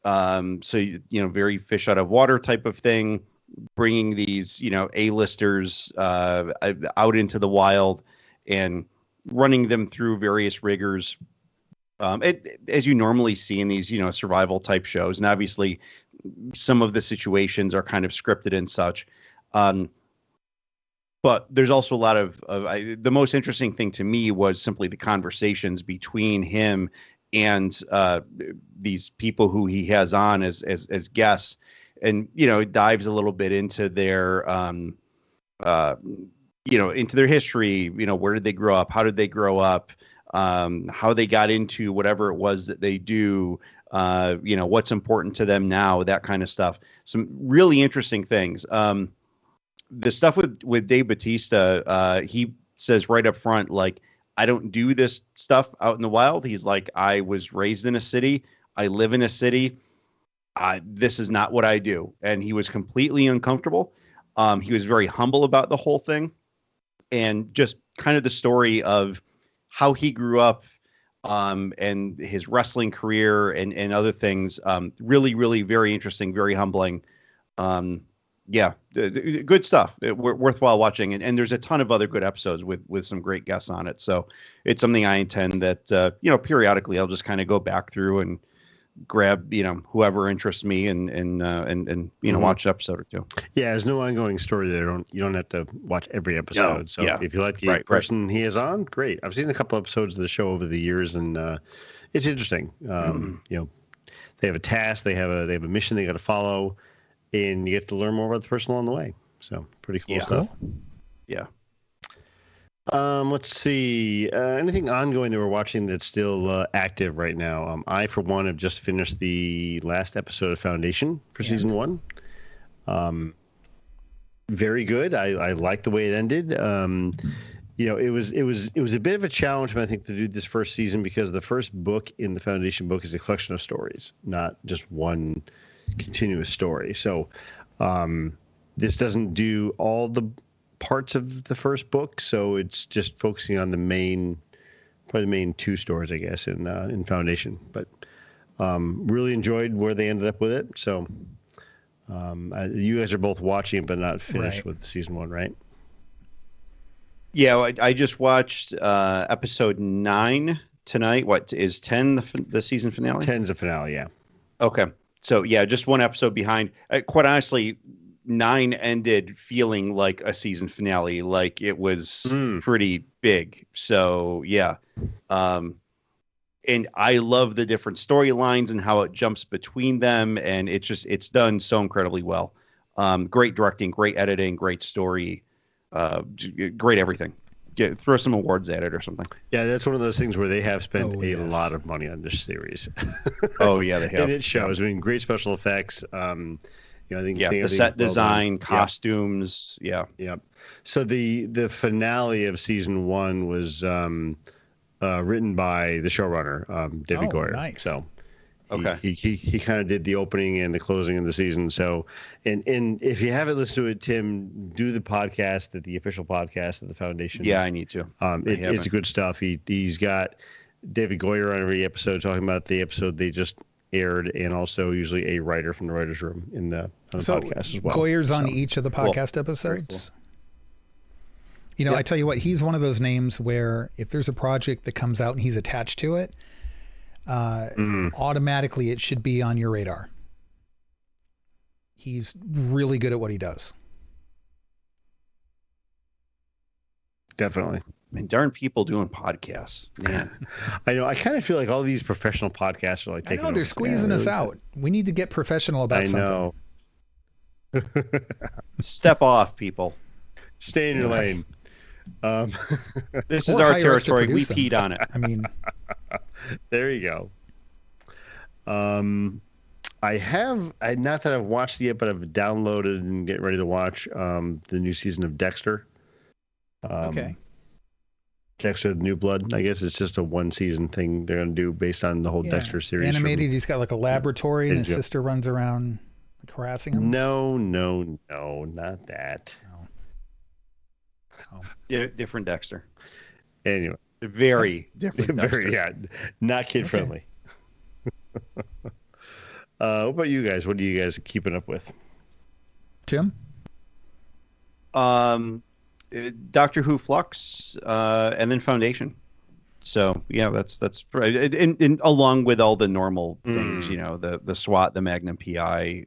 So, very fish out of water type of thing, bringing these, A-listers out into the wild and running them through various rigors. As you normally see in these, survival type shows. And obviously some of the situations are kind of scripted and such. But there's also a lot of the most interesting thing to me was simply the conversations between him and these people who he has on as guests. And, it dives a little bit into their, into their history. Where did they grow up? How did they grow up? How they got into whatever it was that they do, what's important to them now, that kind of stuff. Some really interesting things. The stuff with Dave Bautista, he says right up front, like, I don't do this stuff out in the wild. He's like, I was raised in a city. I live in a city. This is not what I do. And he was completely uncomfortable. He was very humble about the whole thing. And just kind of the story of how he grew up and his wrestling career and other things. Really, really very interesting, very humbling. Good stuff. Worthwhile watching. And there's a ton of other good episodes with some great guests on it. So it's something I intend that, periodically I'll just kind of go back through and grab, whoever interests me and watch an episode or two. Yeah, there's no ongoing story there. You don't have to watch every episode. If you like the person he is on, great. I've seen a couple episodes of the show over the years, and it's interesting. They have a task, they have a mission they got to follow, and you get to learn more about the person along the way. So pretty cool stuff. Yeah. Let's see. Anything ongoing that we're watching that's still active right now? I, for one, have just finished the last episode of Foundation for season 1. Very good. I like the way it ended. It was a bit of a challenge, I think, to do this first season because the first book in the Foundation book is a collection of stories, not just one continuous story. So this doesn't do all the parts of the first book, so it's just focusing on the main 2 stories, I guess, in Foundation. But really enjoyed where they ended up with it. So you guys are both watching but not finished with season 1, right? Yeah, I just watched episode 9 tonight. What is 10 the season finale? 10's the finale, yeah. Okay, so yeah, just one episode behind. Quite honestly, 9 ended feeling like a season finale, like it was pretty big. So yeah. And I love the different storylines and how it jumps between them. And it's done so incredibly well. Great directing, great editing, great story, great everything. Throw some awards at it or something. Yeah, that's one of those things where they have spent a lot of money on this series. Oh yeah, they have. And it shows. I mean, great special effects. I think the set design, costumes, yeah. So the finale of season 1 was written by the showrunner, Debbie Goyer. Nice. So Okay. He kind of did the opening and the closing of the season. So, and if you haven't listened to it, Tim, do the podcast, the official podcast of the Foundation. Yeah, I need to. It's good stuff. He's got David Goyer on every episode talking about the episode they just aired, and also usually a writer from the writer's room on the podcast as well. Goyer's on each of the podcast episodes. Cool. I tell you what, he's one of those names where if there's a project that comes out and he's attached to it, automatically it should be on your radar. He's really good at what he does. Definitely. And darn people doing podcasts, man. I know. I kind of feel like all these professional podcasts are like taking. I know they're squeezing us out. We need to get professional about something. I know. Step off, people. Stay in your lane. This is our territory. We peed on it. I mean, there you go. I have, not that I've watched it yet, but I've downloaded and getting ready to watch the new season of Dexter. Okay. Dexter: The New Blood. I guess it's just a one season thing they're going to do based on the whole Dexter series. Animated. He's got like a laboratory and his sister runs around harassing him. No, not that. No. Yeah, different Dexter. Anyway, very different. Dexter. Not kid friendly. What about you guys? What are you guys keeping up with? Tim? Doctor Who Flux, and then Foundation. So yeah, that's and along with all the normal things, the SWAT, the Magnum PI,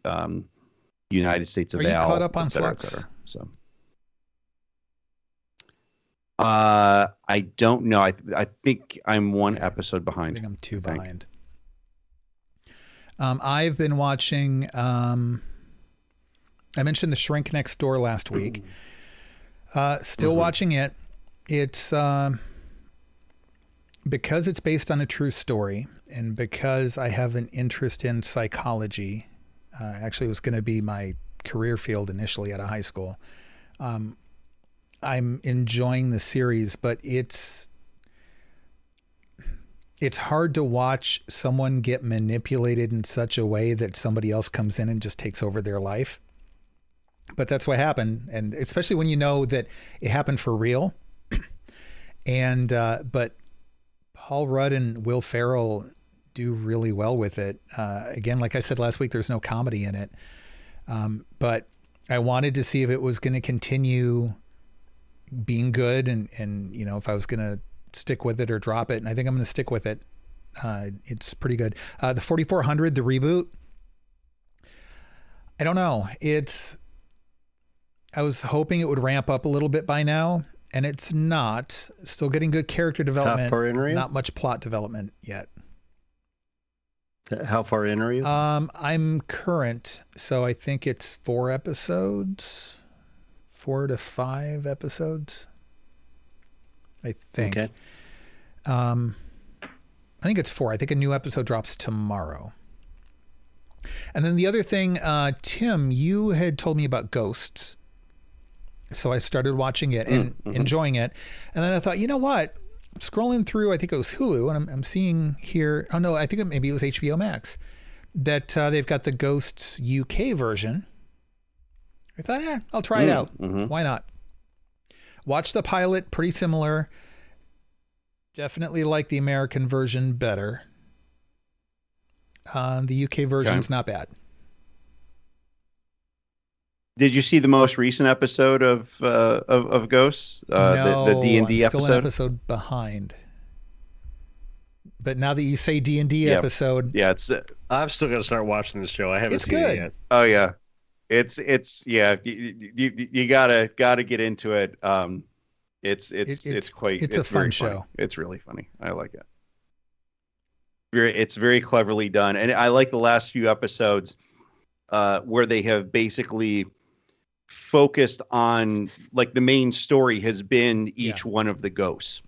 United States of Are Val. You caught up on Flux? Flux? So. I don't know. I think I'm one episode behind. I think I'm two behind. I've been watching. I mentioned The Shrink Next Door last week. Still watching it. It's because it's based on a true story, and because I have an interest in psychology. Actually, it was going to be my career field initially out of high school. I'm enjoying the series, but it's hard to watch someone get manipulated in such a way that somebody else comes in and just takes over their life. But that's what happened. And especially when you know that it happened for real. And, but Paul Rudd and Will Ferrell do really well with it. Again, like I said last week, there's no comedy in it. But I wanted to see if it was going to continue being good and if I was going to stick with it or drop it. And I think I'm going to stick with it. It's pretty good. The 4400, the reboot. I don't know. I was hoping it would ramp up a little bit by now, and it's not. Still getting good character development. How far in are you? Not much plot development yet. How far in are you? I'm current, so I think it's 4 episodes. 4 to 5 episodes, I think. Okay. I think it's 4. I think a new episode drops tomorrow. And then the other thing, Tim, you had told me about Ghosts. So I started watching it and enjoying it. And then I thought, you know what? I'm scrolling through, I think it was Hulu, and I'm seeing here, oh no, I think maybe it was HBO Max, that they've got the Ghosts UK version. I thought, I'll try it out. Why not? Watch the pilot, pretty similar. Definitely like the American version better. The UK version's not bad. Did you see the most recent episode of Ghosts? No, the D&D I'm episode? Still an episode behind. But now that you say D&D episode, yeah, it's. I'm still gonna start watching this show. I haven't seen good. it yet. Oh yeah, it's yeah. You gotta get into it. It's a fun show. It's really funny. I like it. It's very cleverly done, and I like the last few episodes where they have basically focused on, like, the main story has been each one of the ghosts.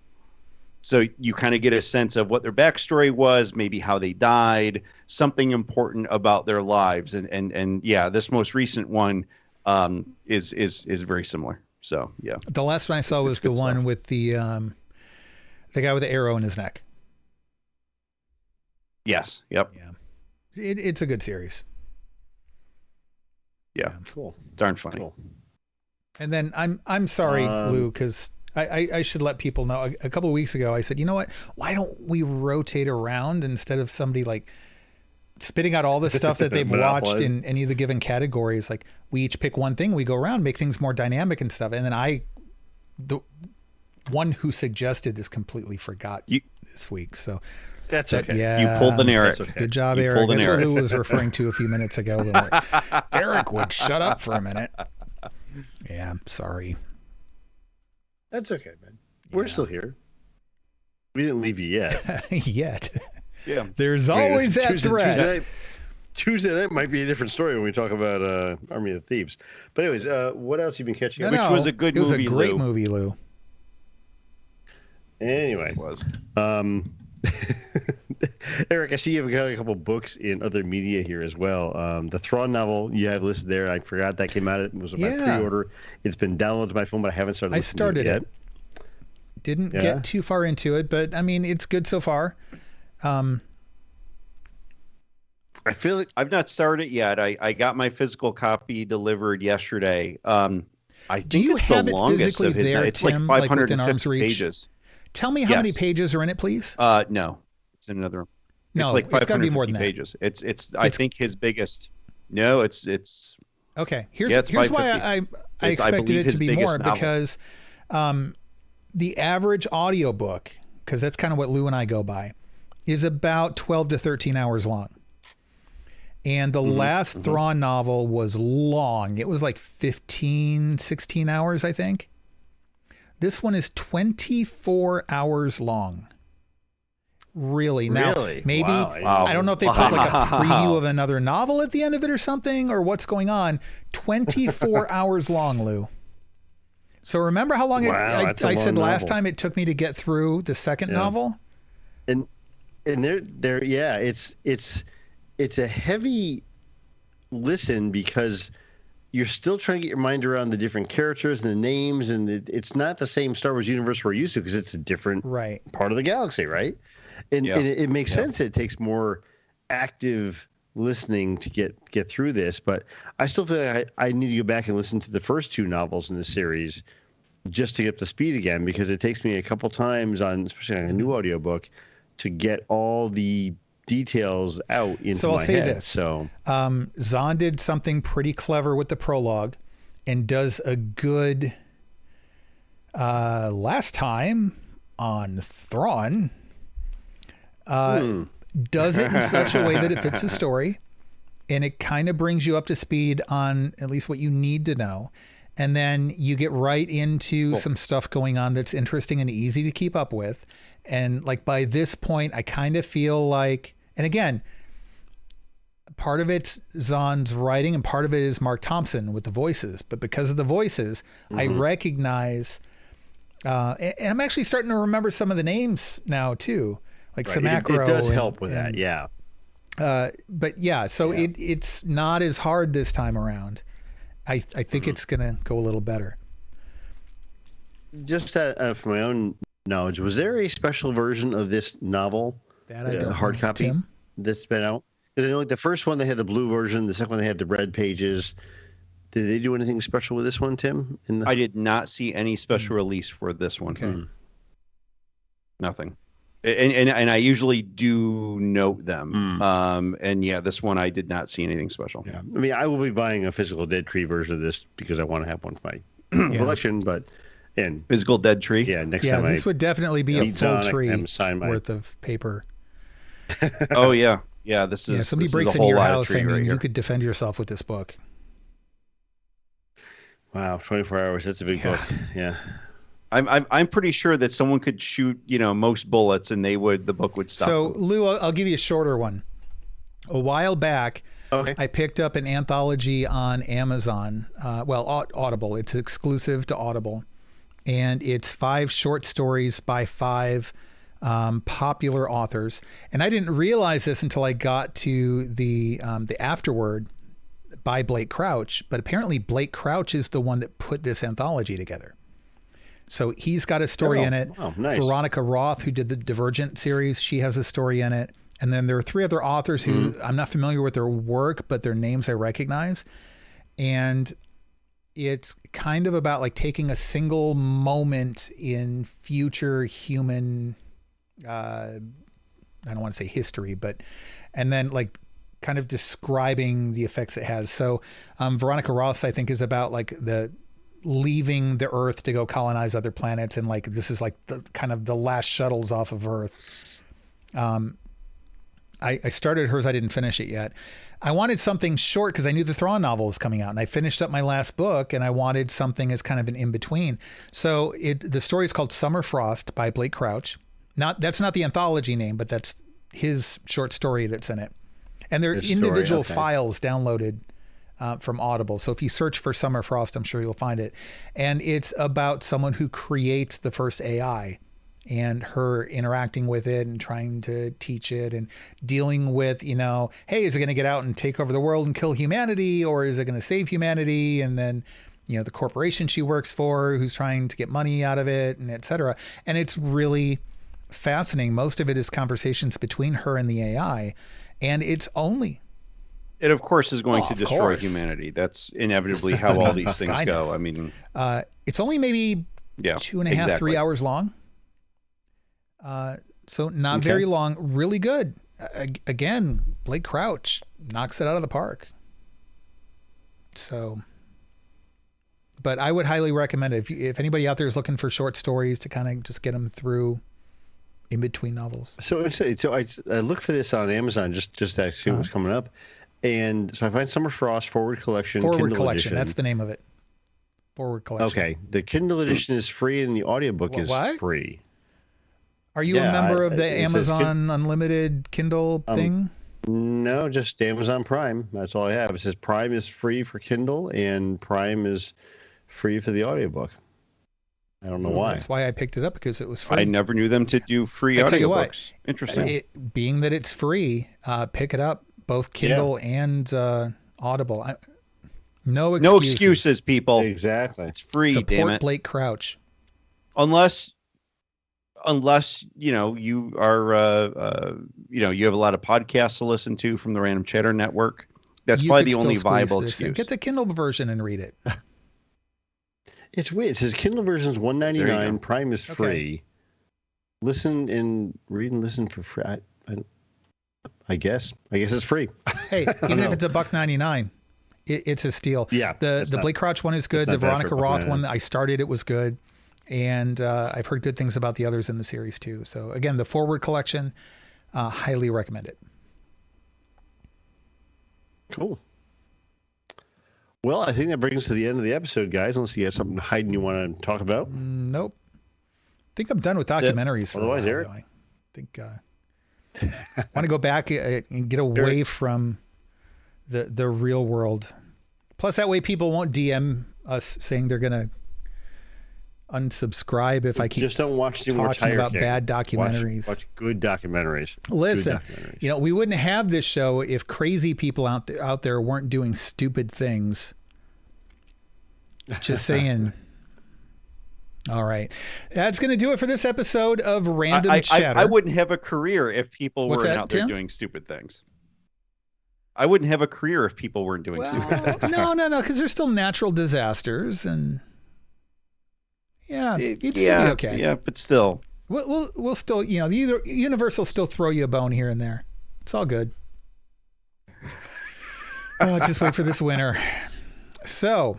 So you kind of get a sense of what their backstory was, maybe how they died, something important about their lives, and yeah, this most recent one is very similar. So yeah, the last one I saw was the one with the guy with the arrow in his neck. Yes. Yep. Yeah. It's a good series. Yeah. Cool. Darn funny. Cool. And then I'm sorry, Lou, because I should let people know. A couple of weeks ago, I said, you know what? Why don't we rotate around instead of somebody like spitting out all the stuff that they've watched in any of the given categories? Like we each pick one thing, we go around, make things more dynamic and stuff. And then the one who suggested this completely forgot this week. So that's okay. Yeah, you pulled an Eric. Okay. Good job, You Eric. pulled an That's what Eric. Lou was referring to a few minutes ago. Eric would shut up for a minute. Yeah, I'm sorry. That's okay, man. We're still here. We didn't leave you yet. Yet. Yeah. There's always that threat. Tuesday night might be a different story when we talk about Army of Thieves. But anyways, what else have you been catching up? Which was a good movie, It was a great Lou. movie, Lou. Anyway. It was. Eric, I see you've got a couple books in other media here as well. The Thrawn novel you have listed there. I forgot that came out. It was my pre-order. It's been downloaded to my phone, but I haven't started listening to it yet. Didn't get too far into it, but I mean, it's good so far. I feel like I've not started yet. I got my physical copy delivered yesterday. I think you it's have the it longest physically of his. there, It's Tim, like like within arm's 550 reach? pages. Tell me how many pages are in it, please. No, it's in another room. No, it's like it's gotta be more 550 than that. pages. It's I think his biggest. No, it's okay. Here's it's why 550. I expected believe it to his be biggest more novel. because the average audiobook, because that's kind of what Lou and I go by, is about 12 to 13 hours long. And the last Thrawn novel was long. It was like 15, 16 hours, I think. This one is 24 hours long. Really? Now, maybe, Wow. I don't know if they put like a preview of another novel at the end of it or something, or what's going on. 24 hours long, Lou. So remember how long I said last time it took me to get through the second novel? And it's a heavy listen because you're still trying to get your mind around the different characters and the names, and it's not the same Star Wars universe we're used to because it's a different part of the galaxy, right? And it makes sense that it takes more active listening to get through this, but I still feel like I need to go back and listen to the first two novels in the series just to get up to speed again, because it takes me a couple times especially on a new audiobook, to get all the details out into my head. So I'll say this. So Zahn did something pretty clever with the prologue and does a good last time on Thrawn. Does it in such a way that it fits the story, and it kind of brings you up to speed on at least what you need to know. And then you get right into some stuff going on that's interesting and easy to keep up with. And like by this point, I kind of feel like, and again, part of it's Zahn's writing and part of it is Mark Thompson with the voices. But because of the voices, I recognize, and I'm actually starting to remember some of the names now too, like Samacro. It does help with that, yeah. But yeah, so it's not as hard this time around. I think it's going to go a little better. Just from my own knowledge, was there a special version of this novel, that I don't hard know, copy, Tim? that's been out? Because I know like the first one they had the blue version, the second one they had the red pages. Did they do anything special with this one, Tim? I did not see any special release for this one. Okay. Nothing. And I usually do note them. And yeah, this one I did not see anything special. Yeah. I mean, I will be buying a physical Dead Tree version of this because I want to have one for my collection, but physical Dead Tree. Yeah, next time this would definitely be a full tree worth of paper. Oh yeah. Yeah, this is somebody this breaks is a into whole your lot house. of tree I mean, right you here. could defend yourself with this book. Wow, 24 hours. That's a big book. Yeah. I'm pretty sure that someone could shoot, most bullets and the book would stop. So them. Lou, I'll give you a shorter one. A while back, Okay. I picked up an anthology on Amazon. Audible. It's exclusive to Audible, and it's 5 short stories by 5 popular authors. And I didn't realize this until I got to the afterword by Blake Crouch. But apparently, Blake Crouch is the one that put this anthology together. So he's got a story in it. Wow, nice. Veronica Roth, who did the Divergent series, she has a story in it. And then there are 3 other authors who I'm not familiar with their work, but their names I recognize. And it's kind of about like taking a single moment in future human, I don't want to say history, and then like kind of describing the effects it has. So Veronica Ross, I think, is about like the leaving the Earth to go colonize other planets. And like, this is like the kind of the last shuttles off of Earth. I started hers. I didn't finish it yet. I wanted something short because I knew the Thrawn novel was coming out, and I finished up my last book, and I wanted something as kind of an in-between. So the story is called Summer Frost by Blake Crouch. That's not the anthology name, but that's his short story that's in it. And they're individual files downloaded from Audible. So if you search for Summer Frost, I'm sure you'll find it. And it's about someone who creates the first AI and her interacting with it and trying to teach it and dealing with, hey, is it going to get out and take over the world and kill humanity, or is it going to save humanity? And then, the corporation she works for who's trying to get money out of it, and et cetera. And it's really fascinating. Most of it is conversations between her and the AI. And it, of course, is going to destroy humanity. That's inevitably how all these things go. I mean, it's only maybe 2.5, 3 hours long. So not very long, really good. Again, Blake Crouch knocks it out of the park. So, but I would highly recommend it. If anybody out there is looking for short stories to kind of just get them through in between novels. So I looked for this on Amazon just to see what's coming up. And so I find Summer Frost Forward Collection. Forward Collection. That's the name of it. Forward Collection. Okay. The Kindle edition is free and the audiobook is free. Are you a member of the Amazon Unlimited Kindle thing? No, just Amazon Prime. That's all I have. It says Prime is free for Kindle and Prime is free for the audiobook. I don't know why. That's why I picked it up, because it was free. I never knew them to do free audiobooks. Interesting. Being that it's free, pick it up, both Kindle and Audible. No excuses. No excuses, people. Exactly. It's free, Support damn it. Blake Crouch. Unless you are you have a lot of podcasts to listen to from the Random Chatter network. That's probably the only viable excuse. Get the Kindle version and read it. It's weird. It says Kindle version is $1.99. Prime is free. Listen and read and listen for free. I guess it's free. Hey, even if it's $1.99, it's a steal. Yeah. The Blake Crouch one is good. The Veronica Roth one, I started, it was good. And I've heard good things about the others in the series too. So again, the Forward Collection, highly recommend it. Cool. Well, I think that brings us to the end of the episode, guys, unless you have something hiding you want to talk about. Nope. I think I'm done with documentaries. Otherwise, Eric? I think I want to go back and get away from the real world. Plus, that way people won't DM us saying they're going to unsubscribe if I keep just don't watch too much talking about bad documentaries. Watch good documentaries. Listen, we wouldn't have this show if crazy people out there weren't doing stupid things. Just saying. All right, that's going to do it for this episode of Random Chatter. I wouldn't have a career if people weren't out there doing stupid things. I wouldn't have a career if people weren't doing stupid things. No, because there's still natural disasters and. Yeah, it'd still be okay. Yeah, but still, we'll still, the universe will still throw you a bone here and there. It's all good. Just wait for this winter. So,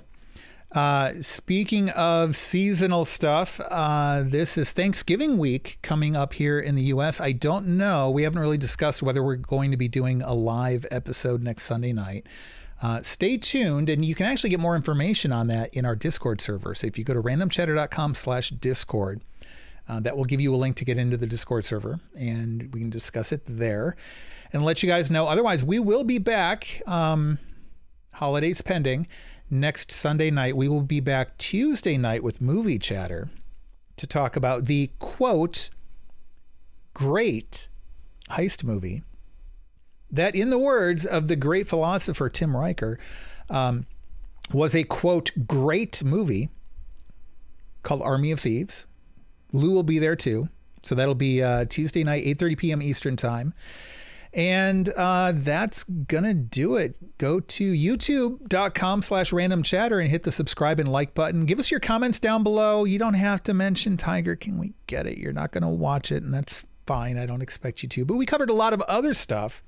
speaking of seasonal stuff, this is Thanksgiving week coming up here in the U.S. I don't know. We haven't really discussed whether we're going to be doing a live episode next Sunday night. Stay tuned, and you can actually get more information on that in our Discord server. So if you go to randomchatter.com/Discord, that will give you a link to get into the Discord server, and we can discuss it there and let you guys know. Otherwise, we will be back, holidays pending, next Sunday night. We will be back Tuesday night with Movie Chatter to talk about the, quote, great heist movie that, in the words of the great philosopher Tim Riker, was a, quote, great movie called Army of Thieves. Lou will be there too. So that'll be Tuesday night, 8:30 p.m. Eastern time. And that's going to do it. Go to youtube.com/randomchatter and hit the subscribe and like button. Give us your comments down below. You don't have to mention Tiger King. We get it. You're not going to watch it, and that's fine. I don't expect you to. But we covered a lot of other stuff.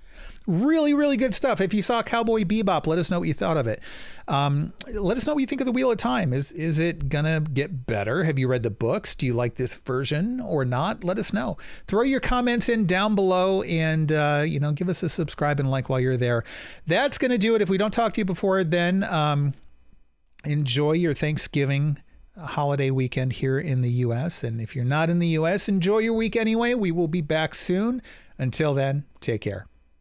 Really, really good stuff. If you saw Cowboy Bebop, let us know what you thought of it. Let us know what you think of the Wheel of Time. Is it going to get better? Have you read the books? Do you like this version or not? Let us know. Throw your comments in down below and, give us a subscribe and like while you're there. That's going to do it. If we don't talk to you before then, enjoy your Thanksgiving holiday weekend here in the U.S. And if you're not in the U.S., enjoy your week anyway. We will be back soon. Until then, take care.